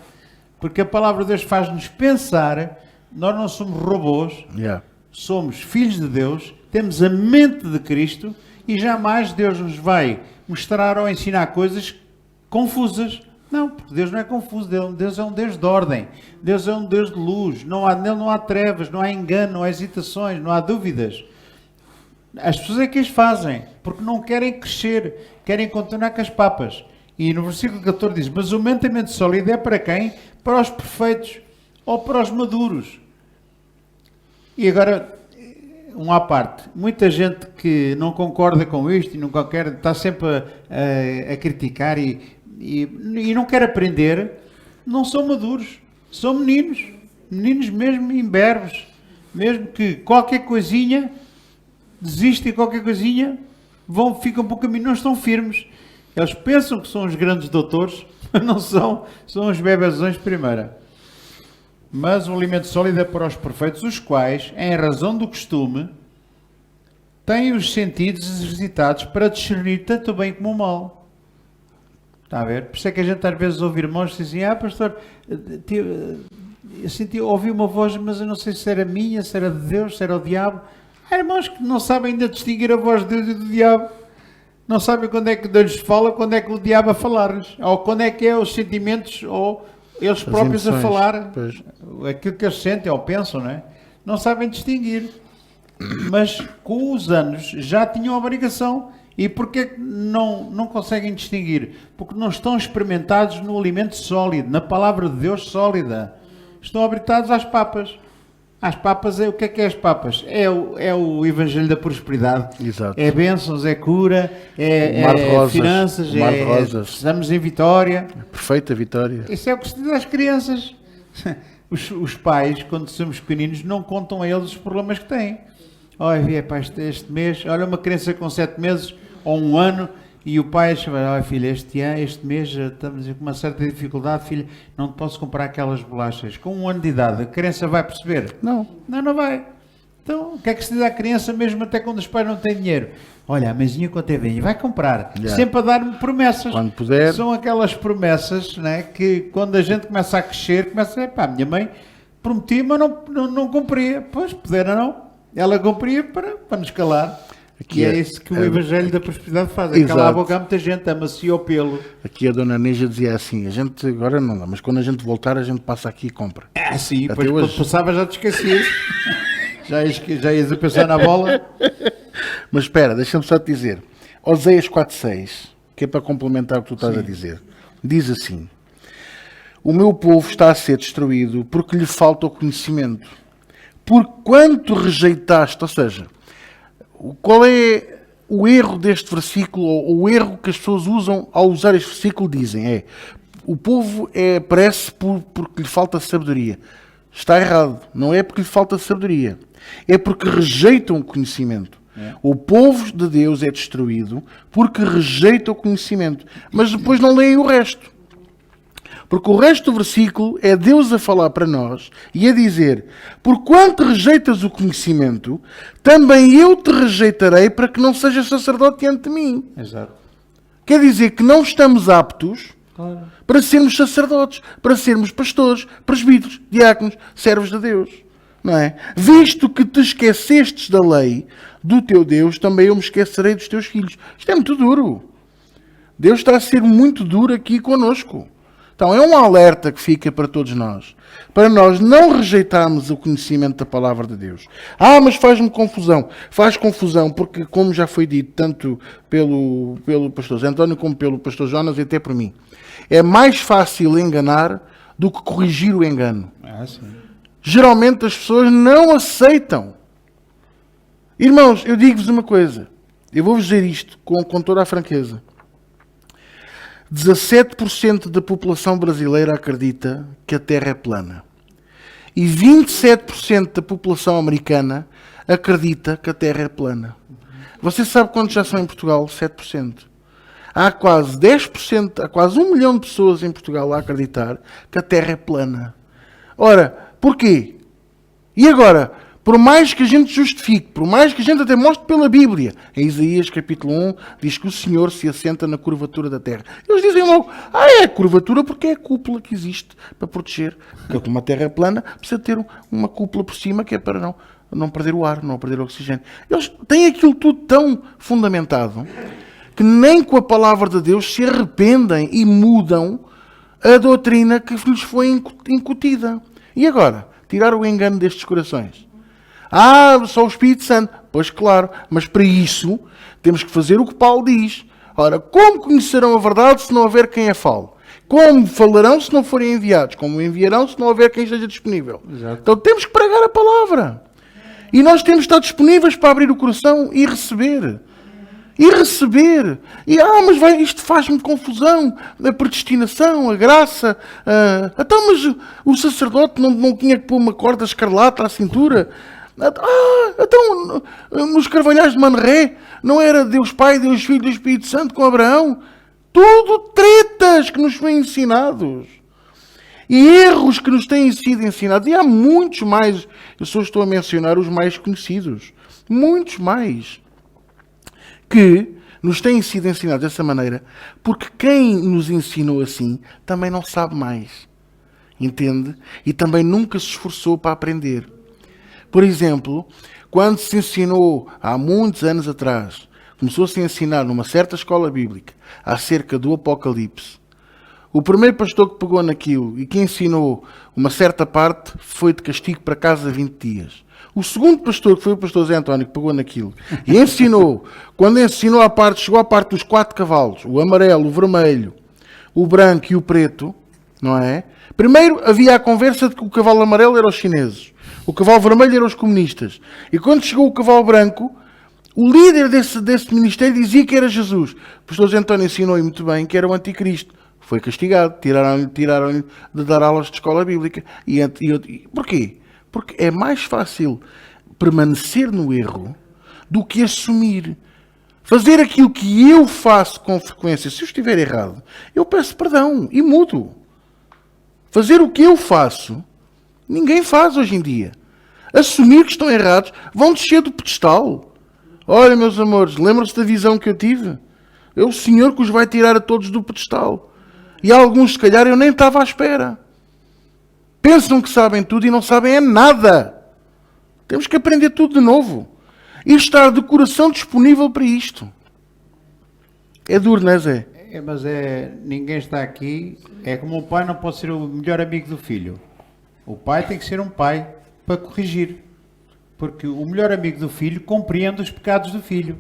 porque a palavra de Deus faz-nos pensar, nós não somos robôs, somos filhos de Deus, temos a mente de Cristo e jamais Deus nos vai mostrar ou ensinar coisas confusas, Não, porque Deus não é confuso, Deus é um Deus de ordem, Deus é um Deus de luz, nele não há trevas, não há engano, não há hesitações, não há dúvidas. As pessoas é que as fazem, porque não querem crescer, querem continuar com as papas. E no versículo 14 diz, mas o mentalmente sólido é para quem? Para os perfeitos ou para os maduros. E agora, um à parte, muita gente que não concorda com isto e não quer, está sempre a criticar e não quer aprender, não são maduros, são meninos mesmo imberbes, mesmo que qualquer coisinha, desistem qualquer coisinha, ficam para o caminho, não estão firmes. Eles pensam que são os grandes doutores, mas não são, são os bebezões de primeira. Mas um alimento sólido é para os perfeitos, os quais, em razão do costume, têm os sentidos exercitados para discernir tanto o bem como o mal. Está a ver? Por isso é que a gente às vezes ouve irmãos que dizem, pastor, eu ouvi uma voz, mas eu não sei se era minha, se era de Deus, se era o diabo. Há irmãos que não sabem ainda distinguir a voz de Deus e do diabo. Não sabem quando é que Deus lhes fala, quando é que o diabo a falar-lhes. Ou quando é que é os sentimentos, ou eles próprios a falar. Pois. Aquilo que eles sentem ou pensam, não é? Não sabem distinguir. Mas com os anos já tinham a obrigação. E porquê que não conseguem distinguir? Porque não estão experimentados no alimento sólido, na palavra de Deus sólida. Estão habilitados às papas. As papas, o que é as papas? É o Evangelho da Prosperidade. Exato. É bênçãos, é cura, é finanças, estamos em vitória. Perfeita vitória. Isso é o que se diz às crianças. Os pais, quando somos pequeninos, não contam a eles os problemas que têm. Olha, este mês, olha uma criança com 7 meses ou 1 ano, e o pai chama, olha filha, este mês estamos com uma certa dificuldade, filha, não te posso comprar aquelas bolachas. Com 1 ano de idade, a criança vai perceber? Não vai. Então, o que é que se diz à criança, mesmo até quando os pais não têm dinheiro? Olha, a mãezinha quando é bem, vai comprar. Yeah. Sempre a dar-me promessas. Quando puder. São aquelas promessas, né, que quando a gente começa a crescer, começa a minha mãe prometia, mas não cumpria. Pois, puder ou não. Ela cumpria para nos calar. Aqui é isso que o Evangelho da Prosperidade faz. É calar a boca a muita gente, amacia o pelo. Aqui a dona Neja dizia assim, a gente agora não dá, mas quando a gente voltar a gente passa aqui e compra. Sim, depois quando passava já te esquecias. já ias a pensar na bola. Mas espera, deixa-me só te dizer. Oséias 4.6, que é para complementar o que tu estás a dizer. Diz assim, o meu povo está a ser destruído porque lhe falta o conhecimento. Por quanto rejeitaste, ou seja, qual é o erro deste versículo, ou o erro que as pessoas usam ao usar este versículo, dizem, o povo parece porque lhe falta sabedoria. Está errado, não é porque lhe falta sabedoria, é porque rejeitam o conhecimento. O povo de Deus é destruído porque rejeita o conhecimento, mas depois não leem o resto. Porque o resto do versículo é Deus a falar para nós e a dizer, porquanto rejeitas o conhecimento, também eu te rejeitarei para que não sejas sacerdote diante de mim. Exato. Quer dizer que não estamos aptos para sermos sacerdotes, para sermos pastores, presbíteros, diáconos, servos de Deus. Não é? Visto que te esquecestes da lei do teu Deus, também eu me esquecerei dos teus filhos. Isto é muito duro. Deus está a ser muito duro aqui conosco. Então é um alerta que fica para todos nós. Para nós não rejeitarmos o conhecimento da palavra de Deus. Mas faz-me confusão. Faz confusão porque, como já foi dito, tanto pelo pastor Zé António como pelo pastor Jonas e até por mim, é mais fácil enganar do que corrigir o engano. Sim. Geralmente as pessoas não aceitam. Irmãos, eu digo-vos uma coisa. Eu vou-vos dizer isto com toda a franqueza. 17% da população brasileira acredita que a Terra é plana. E 27% da população americana acredita que a Terra é plana. Você sabe quantos já são em Portugal? 7%. Há quase 10%, há quase 1 milhão de pessoas em Portugal a acreditar que a Terra é plana. Ora, porquê? E agora, por mais que a gente justifique, por mais que a gente até mostre pela Bíblia, em Isaías capítulo 1, diz que o Senhor se assenta na curvatura da terra. Eles dizem logo, é a curvatura porque é a cúpula que existe para proteger. Porque como a terra é plana, precisa ter uma cúpula por cima que é para não perder o ar, não perder o oxigênio. Eles têm aquilo tudo tão fundamentado que nem com a palavra de Deus se arrependem e mudam a doutrina que lhes foi incutida. E agora? Tirar o engano destes corações. Só o Espírito Santo. Pois claro, mas para isso temos que fazer o que Paulo diz. Ora, como conhecerão a verdade se não houver quem a fale? Como falarão se não forem enviados? Como enviarão se não houver quem esteja disponível? Exato. Então temos que pregar a palavra. E nós temos de estar disponíveis para abrir o coração e receber. Mas isto faz-me confusão. A predestinação, a graça. Então, mas o sacerdote não tinha que pôr uma corda escarlata à cintura? Então, nos Carvalhais de Manré, não era Deus Pai, Deus Filho, Deus Espírito Santo com Abraão? Tudo tretas que nos foram ensinados. E erros que nos têm sido ensinados. E há muitos mais. Eu só estou a mencionar os mais conhecidos. Muitos mais. Que nos têm sido ensinados dessa maneira. Porque quem nos ensinou assim também não sabe mais. Entende? E também nunca se esforçou para aprender. Por exemplo, quando se ensinou há muitos anos atrás, começou-se a ensinar numa certa escola bíblica acerca do Apocalipse, o primeiro pastor que pegou naquilo e que ensinou uma certa parte foi de castigo para casa 20 dias. O segundo pastor, que foi o pastor Zé António, que pegou naquilo e ensinou, quando ensinou chegou à parte dos 4 cavalos, o amarelo, o vermelho, o branco e o preto, não é? Primeiro havia a conversa de que o cavalo amarelo era os chineses, o cavalo vermelho eram os comunistas. E quando chegou o cavalo branco, o líder desse ministério dizia que era Jesus. O pastor Zé António ensinou muito bem que era o anticristo. Foi castigado, tiraram-lhe de dar aulas de escola bíblica. Porquê? Porque é mais fácil permanecer no erro do que assumir. Fazer aquilo que eu faço com frequência. Se eu estiver errado, eu peço perdão e mudo. Fazer o que eu faço, ninguém faz hoje em dia. Assumir que estão errados, vão descer do pedestal. Olha, meus amores, lembram-se da visão que eu tive? É o Senhor que os vai tirar a todos do pedestal. E alguns, se calhar, eu nem estava à espera. Pensam que sabem tudo e não sabem é nada. Temos que aprender tudo de novo. E estar de coração disponível para isto. É duro, não é, Zé? Mas ninguém está aqui. É como o pai não pode ser o melhor amigo do filho. O pai tem que ser um pai para corrigir. Porque o melhor amigo do filho compreende os pecados do filho.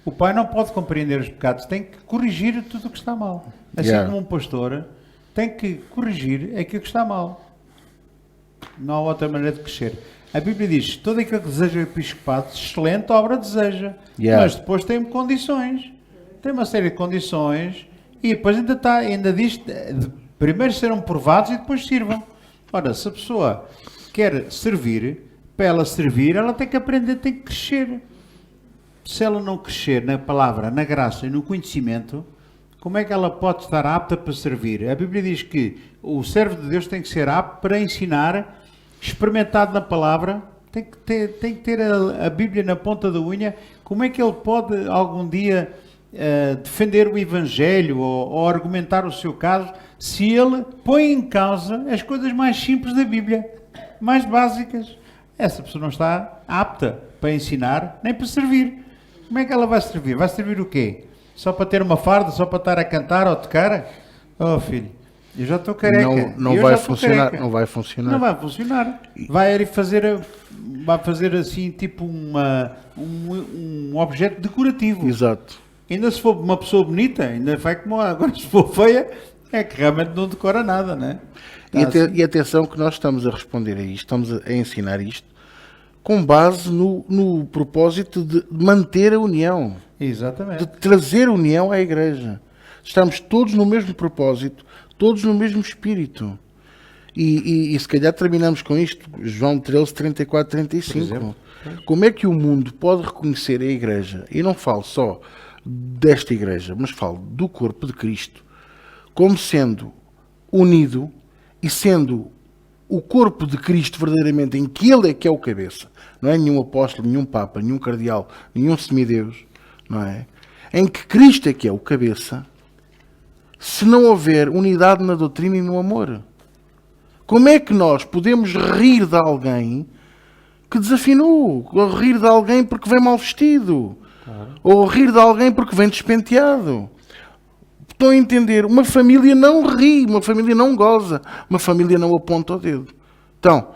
O pai não pode compreender os pecados, tem que corrigir tudo o que está mal. Assim como um pastor tem que corrigir aquilo que está mal. Não há outra maneira de crescer. A Bíblia diz, todo aquele que deseja o episcopado, excelente obra deseja. Mas depois tem condições. Tem uma série de condições e depois ainda diz de primeiro serão provados e depois sirvam. Ora, se a pessoa quer servir, para ela servir, ela tem que aprender, tem que crescer. Se ela não crescer na palavra, na graça e no conhecimento, como é que ela pode estar apta para servir? A Bíblia diz que o servo de Deus tem que ser apto para ensinar, experimentado na palavra, tem que ter a Bíblia na ponta da unha. Como é que ele pode algum dia defender o Evangelho ou argumentar o seu caso se ele põe em causa as coisas mais simples da Bíblia, mais básicas? Essa pessoa não está apta para ensinar nem para servir. Como é que ela vai servir? Vai servir o quê? Só para ter uma farda? Só para estar a cantar ou tocar? Oh, filho, eu já estou careca. Não vai funcionar. Não vai funcionar. Não vai funcionar. Vai fazer assim, tipo um objeto decorativo. Exato. Ainda se for uma pessoa bonita, ainda vai como agora. Se for feia, é que realmente não decora nada, né? E atenção que nós estamos a responder a isto, estamos a ensinar isto com base no propósito de manter a união. Exatamente. De trazer união à igreja. Estamos todos no mesmo propósito, todos no mesmo espírito. E se calhar terminamos com isto, João 13, 34, 35. Como é que o mundo pode reconhecer a igreja? E não falo só desta igreja, mas falo do corpo de Cristo, como sendo unido e sendo o corpo de Cristo verdadeiramente, em que Ele é que é o cabeça. Não é nenhum apóstolo, nenhum papa, nenhum cardeal, nenhum semideus, não é? Em que Cristo é que é o cabeça, se não houver unidade na doutrina e no amor. Como é que nós podemos rir de alguém que desafinou? Ou rir de alguém porque vem mal vestido? Ou rir de alguém porque vem despenteado? Estão a entender? Uma família não ri, uma família não goza, uma família não aponta o dedo. Então,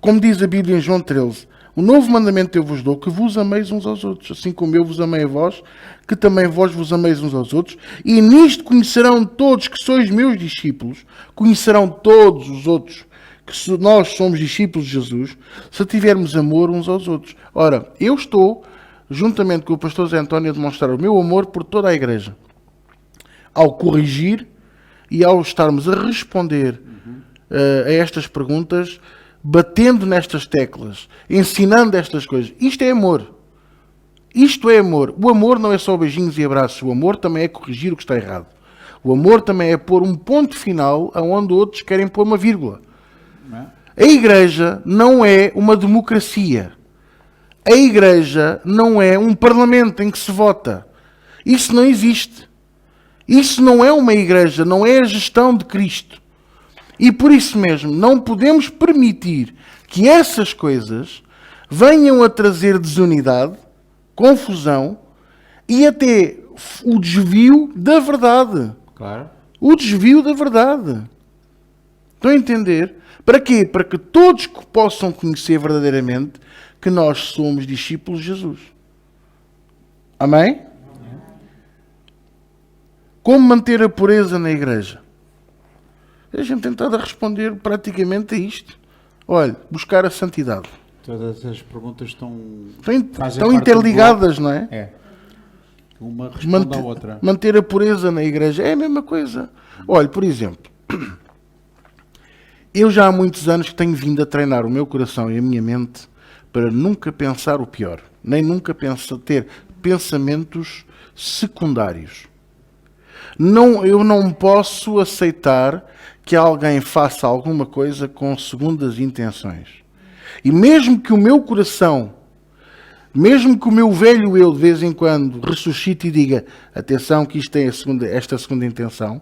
como diz a Bíblia em João 13, o novo mandamento eu vos dou, que vos ameis uns aos outros, assim como eu vos amei a vós, que também vós vos ameis uns aos outros, e nisto conhecerão todos que sois meus discípulos, conhecerão todos os outros que nós somos discípulos de Jesus, se tivermos amor uns aos outros. Ora, eu estou, juntamente com o pastor Zé António, a demonstrar o meu amor por toda a igreja, ao corrigir e ao estarmos a responder a estas perguntas, batendo nestas teclas, ensinando estas coisas. Isto é amor. Isto é amor. O amor não é só beijinhos e abraços. O amor também é corrigir o que está errado. O amor também é pôr um ponto final aonde outros querem pôr uma vírgula. A igreja não é uma democracia. A igreja não é um parlamento em que se vota. Isso não existe. Isso não é uma igreja, não é a gestão de Cristo. E por isso mesmo não podemos permitir que essas coisas venham a trazer desunidade, confusão e até o desvio da verdade. Claro. O desvio da verdade. Estão a entender? Para quê? Para que todos possam conhecer verdadeiramente que nós somos discípulos de Jesus. Amém? Como manter a pureza na igreja? A gente tem tentado a responder praticamente a isto. Olha, buscar a santidade. Todas as perguntas estão Estão interligadas, não é? É. Uma responde à outra. Manter a pureza na igreja é a mesma coisa. Ter por exemplo, eu já há muitos anos que tenho vindo a treinar o meu coração e a minha mente para nunca pensar o pior, nem nunca ter pensamentos secundários. Eu não posso aceitar que alguém faça alguma coisa com segundas intenções. E mesmo que o meu coração, mesmo que o meu velho eu de vez em quando ressuscite e diga, atenção que isto tem esta segunda intenção,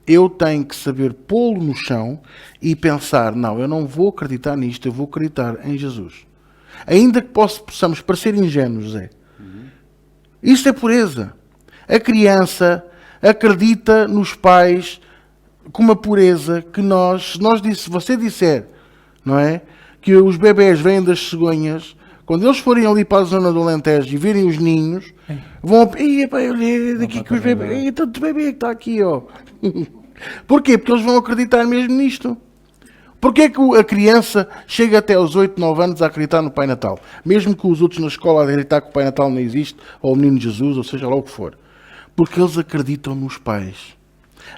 eu tenho que saber pô-lo no chão e pensar, não, eu não vou acreditar nisto, eu vou acreditar em Jesus. Ainda que possamos parecer ingênuos, José. Isto é pureza. A criança acredita nos pais com uma pureza que se você disser, não é? Que os bebés vêm das cegonhas, quando eles forem ali para a zona do Alentejo e virem os ninhos, vão, olha daqui que os bebés, tanto bebê que está aqui, ó. Porquê? Porque eles vão acreditar mesmo nisto. Porquê é que a criança chega até aos 8, 9 anos a acreditar no Pai Natal? Mesmo que os outros na escola acreditar que o Pai Natal não existe, ou o Menino Jesus, ou seja lá o que for. Porque eles acreditam nos pais.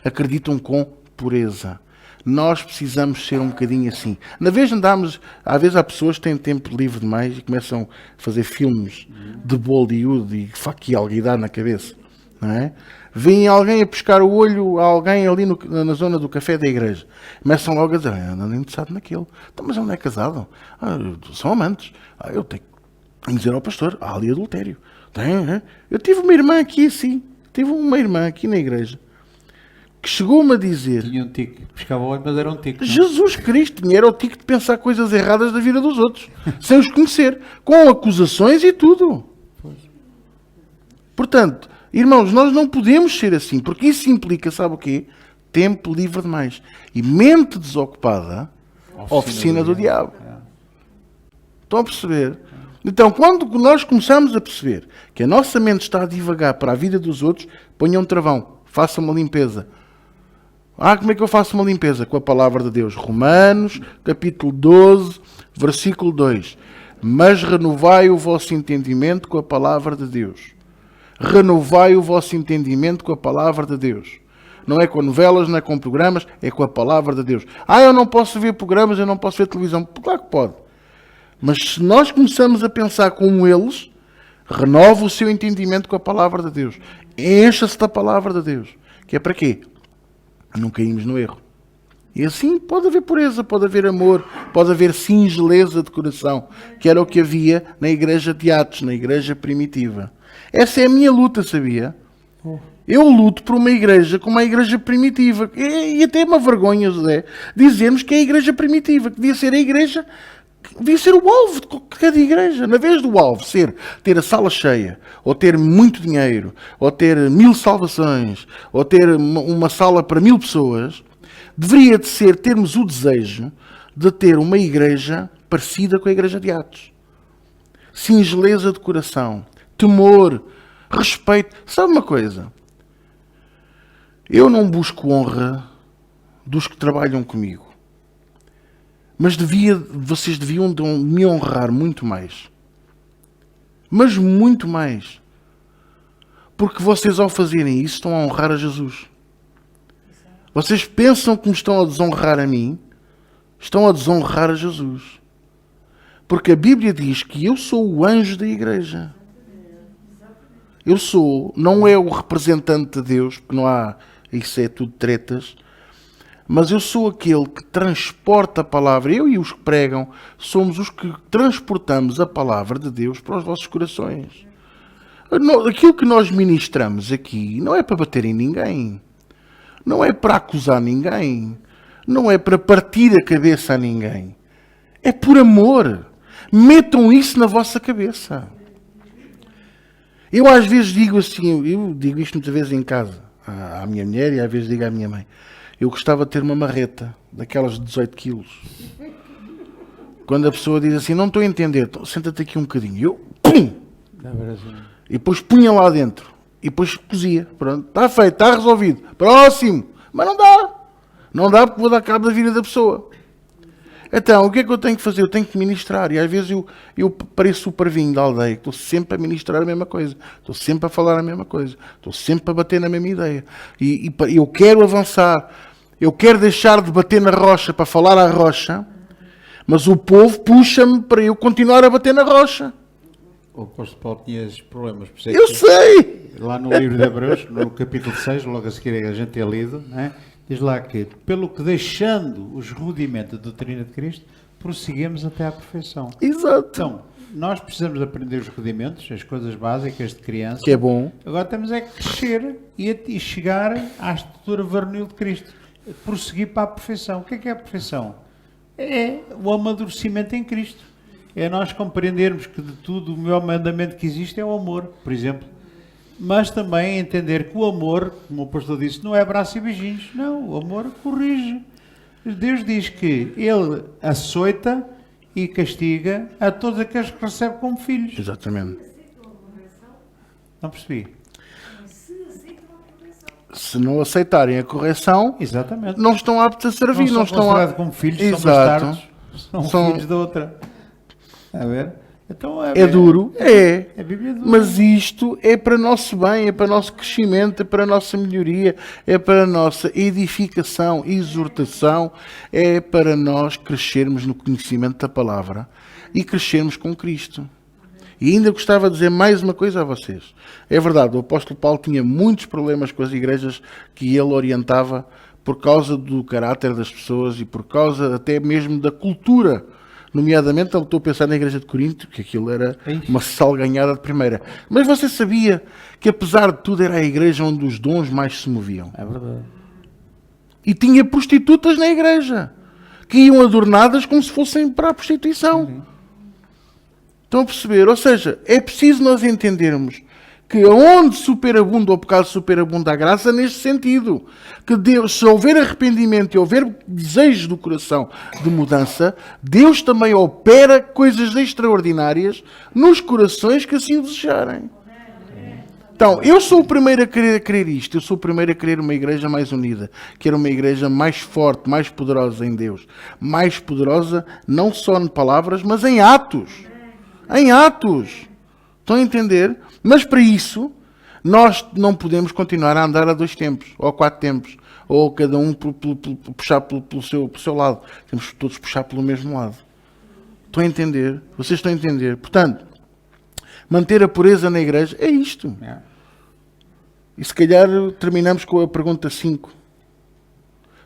Acreditam com pureza. Nós precisamos ser um bocadinho assim. Às vezes há pessoas que têm tempo livre demais e começam a fazer filmes de Bollywood e fuck alguidade na cabeça. Não é? Vem alguém a pescar o olho a alguém ali na zona do café da igreja. Começam logo a dizer, não interessado naquele. Então, mas ele não é casado. São amantes. Eu tenho que dizer ao pastor, há ali adultério. Eu tive uma irmã aqui assim. Tive uma irmã aqui na igreja que chegou-me a dizer... Tinha um tique. Pescava o olho, mas era um tique. Jesus Cristo era o tique de pensar coisas erradas da vida dos outros. Sem os conhecer. Com acusações e tudo. Pois. Portanto, irmãos, nós não podemos ser assim. Porque isso implica, sabe o quê? Tempo livre demais. E mente desocupada, oficina do diabo. Estão a perceber? Então, quando nós começamos a perceber que a nossa mente está a divagar para a vida dos outros, ponha um travão, faça uma limpeza. Como é que eu faço uma limpeza? Com a palavra de Deus. Romanos, capítulo 12, versículo 2. Mas renovai o vosso entendimento com a palavra de Deus. Renovai o vosso entendimento com a palavra de Deus. Não é com novelas, não é com programas, é com a palavra de Deus. Eu não posso ver programas, eu não posso ver televisão. Claro que pode. Mas se nós começamos a pensar como eles, renova o seu entendimento com a palavra de Deus. Encha-se da palavra de Deus. Que é para quê? Não caímos no erro. E assim pode haver pureza, pode haver amor, pode haver singeleza de coração, que era o que havia na igreja de Atos, na igreja primitiva. Essa é a minha luta, sabia? Eu luto por uma igreja como a igreja primitiva. E até é uma vergonha, José, dizermos que é a igreja primitiva, que devia ser a igreja Devia ser o alvo de cada igreja. Na vez do alvo ser ter a sala cheia, ou ter muito dinheiro, ou ter 1000 salvações, ou ter uma sala para 1000 pessoas, deveria de ser termos o desejo de ter uma igreja parecida com a igreja de Atos. Singeleza de coração, temor, respeito. Sabe uma coisa? Eu não busco honra dos que trabalham comigo. Mas vocês deviam me honrar muito mais. Mas muito mais. Porque vocês, ao fazerem isso, estão a honrar a Jesus. Vocês pensam que me estão a desonrar a mim, estão a desonrar a Jesus. Porque a Bíblia diz que eu sou o anjo da igreja. Eu sou, não é o representante de Deus, porque não há, isso é tudo tretas, mas eu sou aquele que transporta a palavra. Eu e os que pregam somos os que transportamos a palavra de Deus para os vossos corações. Aquilo que nós ministramos aqui não é para bater em ninguém. Não é para acusar ninguém. Não é para partir a cabeça a ninguém. É por amor. Metam isso na vossa cabeça. Eu às vezes digo assim, eu digo isto muitas vezes em casa, à minha mulher, e às vezes digo à minha mãe. Eu gostava de ter uma marreta, daquelas de 18 quilos. Quando a pessoa diz assim, não estou a entender, então, senta-te aqui um bocadinho. E eu, pum! E depois punha lá dentro. E depois cozia. Pronto, está feito, está resolvido. Próximo! Mas não dá. Não dá porque vou dar cabo da vida da pessoa. Então, o que é que eu tenho que fazer? Eu tenho que ministrar. E às vezes eu pareço o parvinho da aldeia. Estou sempre a ministrar a mesma coisa. Estou sempre a falar a mesma coisa. Estou sempre a bater na mesma ideia. E eu quero avançar. Eu quero deixar de bater na rocha para falar à rocha. Mas o povo puxa-me para eu continuar a bater na rocha. O apóstolo Paulo tinha esses problemas. Por isso é Eu que sei! lá no livro de Hebreus, no capítulo 6, logo a seguir a gente ter lido, né, diz lá que, pelo que deixando os rudimentos da doutrina de Cristo, prosseguimos até à perfeição. Exato. Então, nós precisamos aprender os rudimentos, as coisas básicas de criança. Que é bom. Agora temos é que crescer e chegar à estrutura varonil de Cristo. Prosseguir para a perfeição. O que é a perfeição? É o amadurecimento em Cristo. É nós compreendermos que de tudo o melhor mandamento que existe é o amor, por exemplo. Mas também entender que o amor, como o pastor disse, não é abraço e beijinhos. Não, o amor corrige. Deus diz que Ele açoita e castiga a todos aqueles que recebe como filhos. Exatamente. Não percebi? Se não aceitarem a correção, Exatamente. não estão aptos a servir. Não Não são estão considerados como filhos, Exato. são bastardos. São São- filhos da outra. A ver? Então, É duro? É. A Bíblia é dura. Mas isto é para nosso bem, é para nosso crescimento, é para a nossa melhoria, é para a nossa edificação, exortação, é para nós crescermos no conhecimento da palavra e crescermos com Cristo. E ainda gostava de dizer mais uma coisa a vocês. É verdade, o apóstolo Paulo tinha muitos problemas com as igrejas que ele orientava por causa do caráter das pessoas e por causa até mesmo da cultura. Nomeadamente, eu estou a pensar na igreja de Corinto, que aquilo era uma salganhada de primeira. Mas você sabia que, apesar de tudo, era a igreja onde os dons mais se moviam? É verdade. E tinha prostitutas na igreja, que iam adornadas como se fossem para a prostituição. Estão a perceber? Ou seja, é preciso nós entendermos que onde superabunda o pecado, superabunda a graça neste sentido. Que Deus, se houver arrependimento e houver desejo do coração de mudança, Deus também opera coisas extraordinárias nos corações que assim o desejarem. Então, eu sou o primeiro a querer isto. Eu sou o primeiro a querer uma igreja mais unida. Quero uma igreja mais forte, mais poderosa em Deus. Mais poderosa não só em palavras, mas em atos. Em atos. Estão a entender? Mas para isso, nós não podemos continuar a andar a 2 tempos, ou a 4 tempos, ou cada um puxar pelo seu lado. Temos que todos puxar pelo mesmo lado. Estão a entender? Vocês estão a entender? Portanto, manter a pureza na igreja é isto. E se calhar terminamos com a pergunta 5.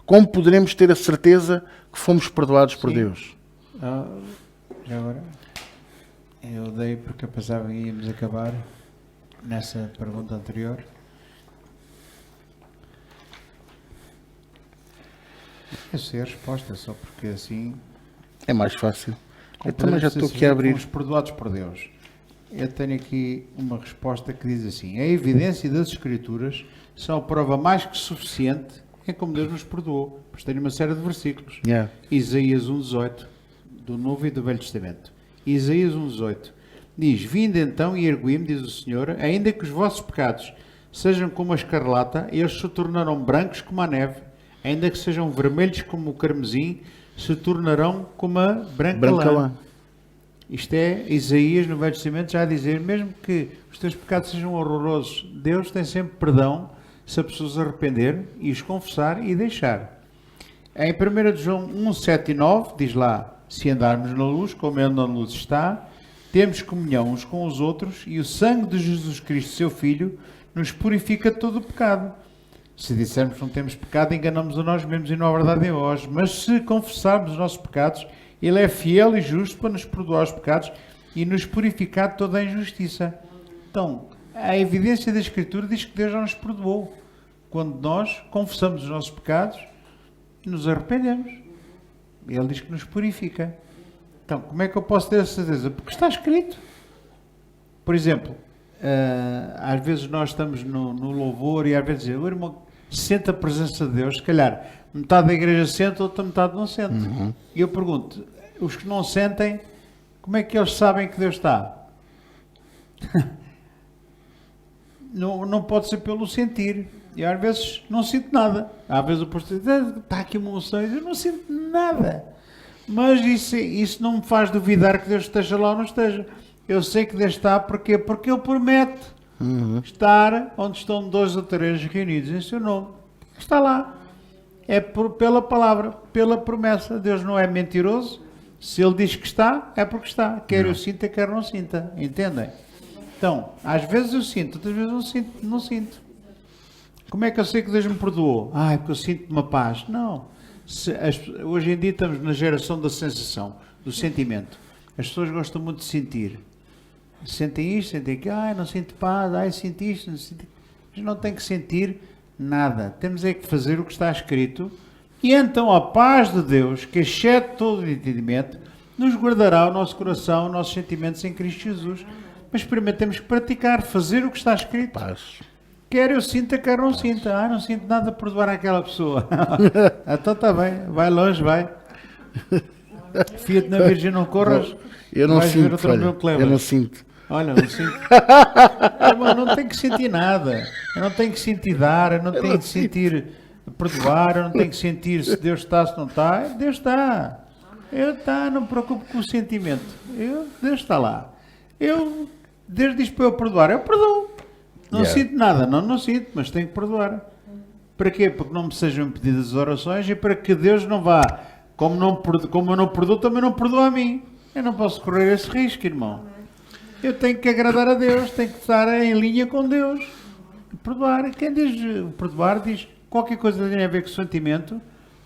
Como poderemos ter a certeza que fomos perdoados por Deus? Já agora, eu dei porque eu pensava que íamos acabar nessa pergunta anterior. Eu sei a resposta, só porque assim É mais fácil. Eu também já estou Podemos aqui a abrir. Fomos perdoados por Deus. Eu tenho aqui uma resposta que diz assim: a evidência das Escrituras são a prova mais que suficiente em como Deus nos perdoou. Pois tenho uma série de versículos. Yeah. Isaías 1,18, do Novo e do Velho Testamento. Isaías 1,18 diz: vinde então e ergui-me, diz o Senhor, ainda que os vossos pecados sejam como a escarlata, eles se tornarão brancos como a neve, ainda que sejam vermelhos como o carmesim, se tornarão como a branca lã. Isto é Isaías no Velho Testamento já a dizer, mesmo que os teus pecados sejam horrorosos, Deus tem sempre perdão se a pessoa se arrepender e os confessar e deixar. Em 1 de João 1, 7 e 9, diz lá: se andarmos na luz, como Ele na luz está, temos comunhão uns com os outros, e o sangue de Jesus Cristo, seu Filho, nos purifica de todo o pecado. Se dissermos que não temos pecado, enganamos a nós mesmos e não há verdade em nós. Mas se confessarmos os nossos pecados, Ele é fiel e justo para nos perdoar os pecados e nos purificar de toda a injustiça. Então, a evidência da Escritura diz que Deus já nos perdoou quando nós confessamos os nossos pecados e nos arrependemos. Ele diz que nos purifica. Então, como é que eu posso ter a certeza? Porque está escrito. Por exemplo, às vezes nós estamos no louvor e às vezes o irmão sente a presença de Deus, se calhar metade da igreja sente, outra metade não sente. E eu pergunto, os que não sentem, como é que eles sabem que Deus está? Não pode ser pelo sentir. E às vezes não sinto nada. Às vezes o pastor diz, está aqui uma emoção, e eu não sinto nada. Mas isso não me faz duvidar que Deus esteja lá ou não esteja. Eu sei que Deus está, porquê? Porque Ele promete estar onde estão 2 ou 3 reunidos em seu nome. Está lá. É pela palavra, pela promessa. Deus não é mentiroso. Se Ele diz que está, é porque está. Quer eu sinta, quer não sinta. Entendem? Então, às vezes eu sinto, outras vezes não sinto. Como é que eu sei que Deus me perdoou? É porque eu sinto uma paz. Não. Hoje em dia estamos na geração da sensação, do sentimento. As pessoas gostam muito de sentir. Sentem isto, sentem aquilo. Não sinto paz. Sinto isto, não sinto... Mas não tem que sentir nada. Temos é que fazer o que está escrito. E então a paz de Deus, que excede todo o entendimento, nos guardará o nosso coração, os nossos sentimentos em Cristo Jesus. Mas primeiro temos que praticar, fazer o que está escrito. Paz. Quer eu sinta, quer não sinta. Não sinto nada a perdoar aquela pessoa. Então está bem, vai longe, vai. Fia-te na Virgem, não corras. Eu não vais ver sinto, outro olha, meu que levas. eu não sinto. Olha, não sinto. Mas não tenho que sentir nada. Eu não tenho que sentir dar, eu não tenho que sentir perdoar, eu não tenho que sentir se Deus está, se não está. Deus está. Não me preocupo com o sentimento. Deus está lá. Deus diz para eu perdoar, eu perdoo. Não sinto nada, não sinto, mas tenho que perdoar. Para quê? Porque não me sejam pedidas as orações e para que Deus não vá, como eu não perdoo, também não perdoa a mim. Eu não posso correr esse risco, irmão. Eu tenho que agradar a Deus, tenho que estar em linha com Deus. Perdoar, quem diz perdoar diz qualquer coisa que tenha a ver com o sentimento.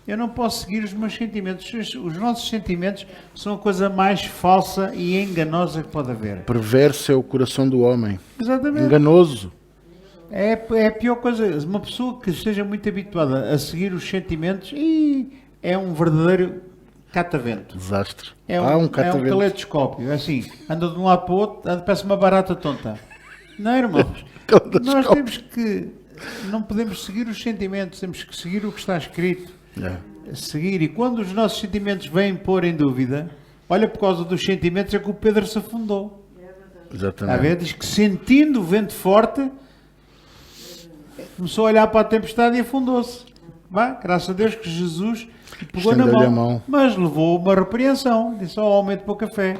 Eu não posso seguir os meus sentimentos. Os nossos sentimentos são a coisa mais falsa e enganosa que pode haver. Perverso é o coração do homem. Exatamente. Enganoso. É a pior coisa. Uma pessoa que esteja muito habituada a seguir os sentimentos é um verdadeiro catavento. Desastre. É um caleidoscópio. É assim, anda de um lado para o outro, parece uma barata tonta. Não, irmãos? Nós temos que... Não podemos seguir os sentimentos, temos que seguir o que está escrito. Seguir. E quando os nossos sentimentos vêm pôr em dúvida, olha, por causa dos sentimentos é que o Pedro se afundou. Exatamente. A ver, diz que sentindo o vento forte, começou a olhar para a tempestade e afundou-se. Graças a Deus que Jesus pegou na mão, mas levou uma repreensão. Disse ao homem de pouca fé.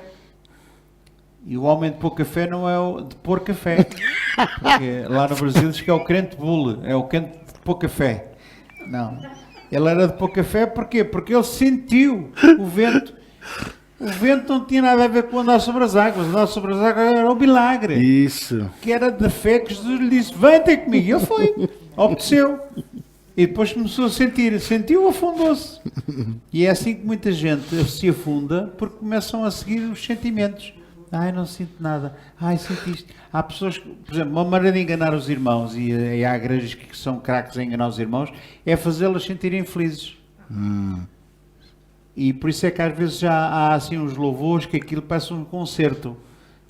E o homem de pouca fé não é o de pôr café. Porque lá no Brasil diz que é o crente bule, é o crente de pouca fé. Não. Ele era de pouca fé, porquê? Porque ele sentiu o vento. O vento não tinha nada a ver com andar sobre as águas. Andar sobre as águas era o milagre. Isso. Que era da fé que Jesus lhe disse, vem ter comigo. E ele foi, obedeceu. E depois começou a sentir. Sentiu, afundou-se. E é assim que muita gente se afunda, porque começam a seguir os sentimentos. Não sinto nada. Sinto isto. Há pessoas que, por exemplo, uma maneira de enganar os irmãos, e há igrejas que são craques em enganar os irmãos, é fazê-los sentirem felizes. E por isso é que às vezes já há assim uns louvores que aquilo parece um concerto.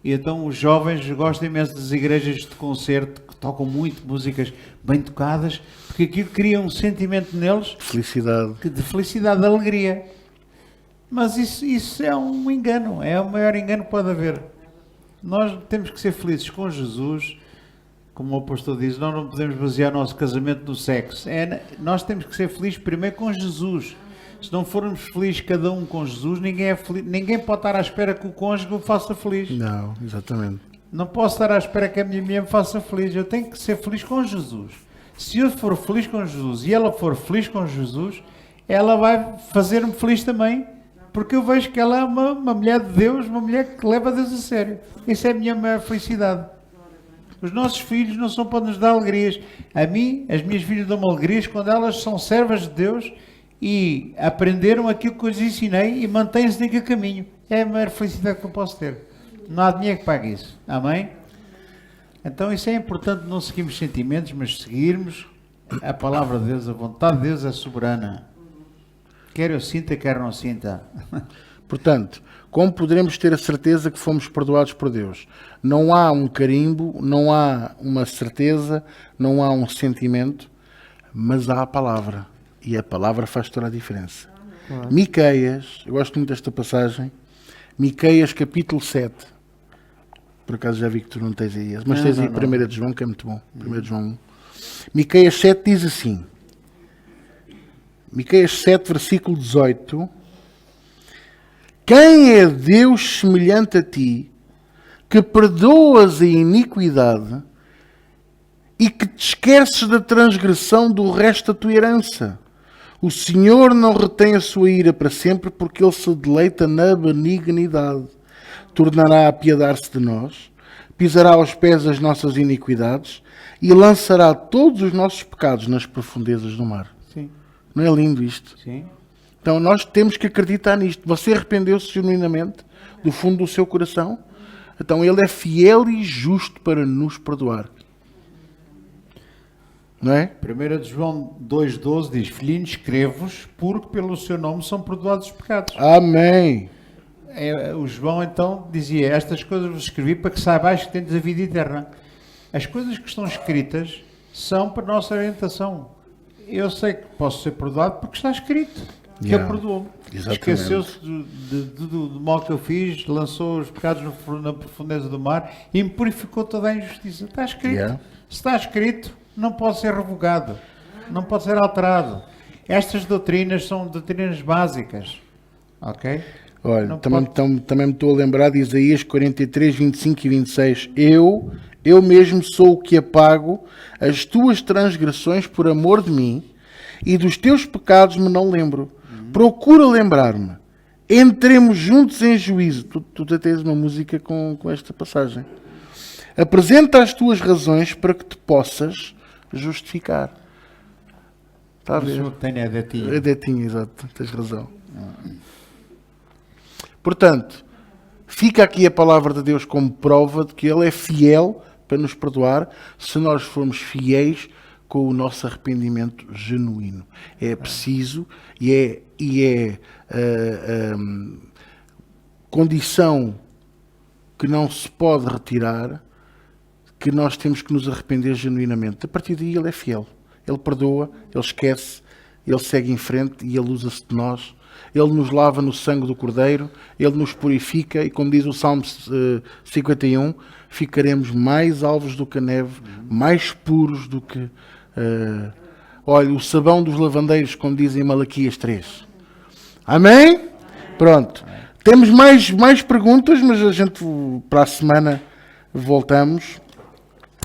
E então os jovens gostam imenso das igrejas de concerto, que tocam muito músicas bem tocadas, porque aquilo cria um sentimento neles Felicidade. de felicidade, de alegria. Mas isso é um engano, é o maior engano que pode haver. Nós temos que ser felizes com Jesus, como o pastor diz, nós não podemos basear o nosso casamento no sexo. Nós temos que ser felizes primeiro com Jesus. Se não formos felizes cada um com Jesus, ninguém pode estar à espera que o cônjuge o faça feliz. Não, exatamente. Não posso estar à espera que a minha mulher me faça feliz. Eu tenho que ser feliz com Jesus. Se eu for feliz com Jesus e ela for feliz com Jesus, ela vai fazer-me feliz também, porque eu vejo que ela é uma mulher de Deus, uma mulher que leva Deus a sério. Isso é a minha maior felicidade. Os nossos filhos não são para nos dar alegrias. A mim, as minhas filhas dão-me alegrias quando elas são servas de Deus e aprenderam aquilo que eu lhes ensinei e mantêm-se naquele caminho. É a maior felicidade que eu posso ter. Não há dinheiro que pague isso. Amém? Então isso é importante, não seguirmos sentimentos, mas seguirmos a palavra de Deus. A vontade de Deus é soberana. Quer eu sinta, quer não sinta. Portanto, como poderemos ter a certeza que fomos perdoados por Deus? Não há um carimbo, não há uma certeza, não há um sentimento, mas há a palavra. E a palavra faz toda a diferença. Miqueias, eu gosto muito desta passagem, Miqueias capítulo 7. Por acaso já vi que tu não tens aí, mas tens aí 1 de João, que é muito bom. 1 de João 1. Miqueias 7 diz assim, Miqueias 7, versículo 18: Quem é Deus semelhante a ti, que perdoas a iniquidade e que te esqueces da transgressão do resto da tua herança? O Senhor não retém a sua ira para sempre, porque Ele se deleita na benignidade. Tornará a apiedar-se de nós, pisará aos pés as nossas iniquidades e lançará todos os nossos pecados nas profundezas do mar. Sim. Não é lindo isto? Sim. Então nós temos que acreditar nisto. Você arrependeu-se genuinamente do fundo do seu coração? Então Ele é fiel e justo para nos perdoar. Não é? 1 de João 2,12 diz: Filhinhos, escrevo-vos, porque pelo seu nome são perdoados os pecados. Amém. O João então dizia: estas coisas vos escrevi para que saibais que tendes a vida eterna. As coisas que estão escritas são para a nossa orientação. Eu sei que posso ser perdoado porque está escrito que Ele perdoou-me. Esqueceu-se do mal que eu fiz, lançou os pecados na profundeza do mar e me purificou toda a injustiça. Está escrito. Se está escrito, não pode ser revogado, não pode ser alterado. Estas doutrinas são doutrinas básicas. Ok? Olha, também me estou a lembrar de Isaías 43, 25 e 26. Eu mesmo sou o que apago as tuas transgressões por amor de mim, e dos teus pecados me não lembro. Procura lembrar-me. Entremos juntos em juízo. Tu tens uma música com esta passagem. Apresenta as tuas razões para que te possas justificar. Está a ver? Tem a detinha. A detinha, exato. Tens razão. Portanto, fica aqui a palavra de Deus como prova de que Ele é fiel para nos perdoar se nós formos fiéis com o nosso arrependimento genuíno. É preciso e é condição que não se pode retirar, que nós temos que nos arrepender genuinamente. A partir daí Ele é fiel. Ele perdoa, Ele esquece, Ele segue em frente e Ele usa-se de nós. Ele nos lava no sangue do Cordeiro, Ele nos purifica e, como diz o Salmo 51, ficaremos mais alvos do que a neve, mais puros do que... olha, o sabão dos lavandeiros, como dizem em Malaquias 3. Amém? Pronto. Temos mais perguntas, mas a gente para a semana voltamos.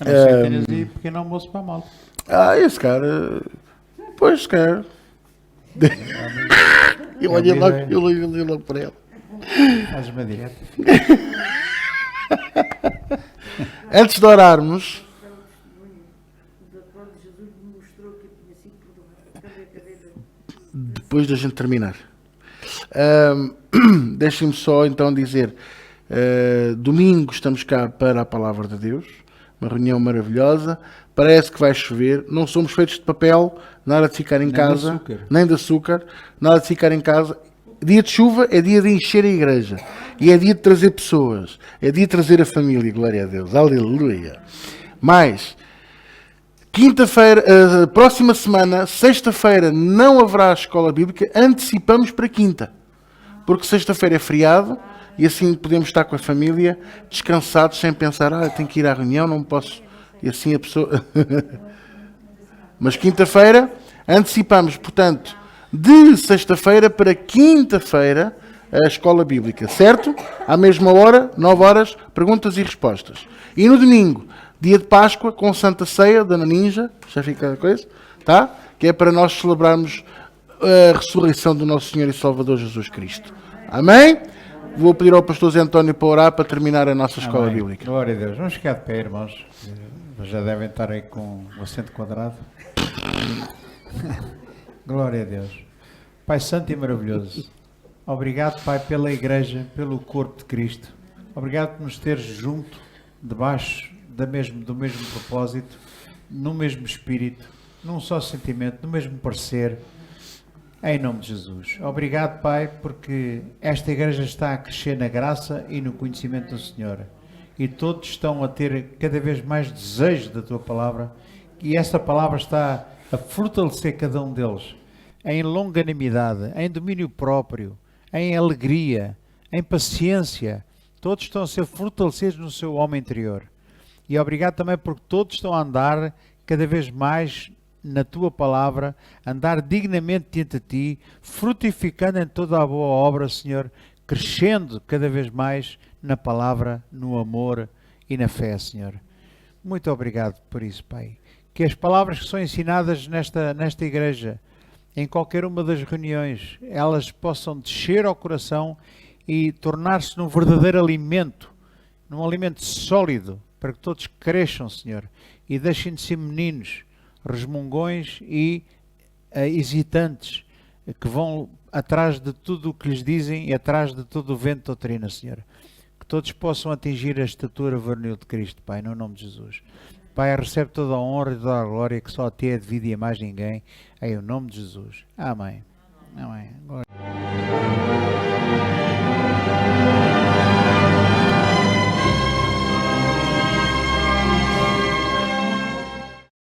A não ser que tenhas aí pequeno almoço para a malta. Esse cara... Pois, cara... Eu olhei logo para ele. Faz uma dieta. Antes de orarmos, depois da gente terminar, deixem-me só então dizer, domingo estamos cá para a Palavra de Deus, uma reunião maravilhosa, parece que vai chover, não somos feitos de papel, nada de ficar em casa, nem de açúcar, nada de ficar em casa. dia de chuva é dia de encher a igreja. E é dia de trazer pessoas. É dia de trazer a família. Glória a Deus. Aleluia. Mas, quinta-feira, próxima semana, sexta-feira, não haverá escola bíblica. Antecipamos para quinta. Porque sexta-feira é feriado. E assim podemos estar com a família, descansados, sem pensar, tenho que ir à reunião, não posso. E assim a pessoa... Mas quinta-feira, antecipamos, portanto, de sexta-feira para quinta-feira, a escola bíblica, certo? À mesma hora, 9 horas, perguntas e respostas. E no domingo, dia de Páscoa, com Santa Ceia, da Ninja, já fica a coisa, tá? Que é para nós celebrarmos a ressurreição do nosso Senhor e Salvador Jesus Cristo. Amém? Vou pedir ao pastor Zé António para orar para terminar a nossa escola Amém. bíblica. Glória a Deus. Vamos ficar de pé, irmãos. Já devem estar aí com o assento quadrado. Glória a Deus. Pai Santo e maravilhoso, obrigado, Pai, pela Igreja, pelo corpo de Cristo. Obrigado por nos teres junto, debaixo do mesmo propósito, no mesmo espírito, num só sentimento, no mesmo parecer, em nome de Jesus. Obrigado, Pai, porque esta Igreja está a crescer na graça e no conhecimento do Senhor. E todos estão a ter cada vez mais desejo da Tua Palavra, e essa Palavra está a fortalecer cada um deles, em longanimidade, em domínio próprio, em alegria, em paciência. Todos estão a ser fortalecidos no seu homem interior. E obrigado também porque todos estão a andar cada vez mais na Tua Palavra, andar dignamente diante de Ti, frutificando em toda a boa obra, Senhor, crescendo cada vez mais na Palavra, no amor e na fé, Senhor. Muito obrigado por isso, Pai. Que as palavras que são ensinadas nesta igreja, em qualquer uma das reuniões, elas possam descer ao coração e tornar-se num verdadeiro alimento, num alimento sólido, para que todos cresçam, Senhor, e deixem de ser meninos, resmungões e hesitantes, que vão atrás de tudo o que lhes dizem e atrás de todo o vento de doutrina, Senhor. Que todos possam atingir a estatura varonil de Cristo, Pai, no nome de Jesus. Pai, recebe toda a honra e toda a glória que só a Ti é devida e a mais ninguém, em nome de Jesus. Amém. Amém. Glória.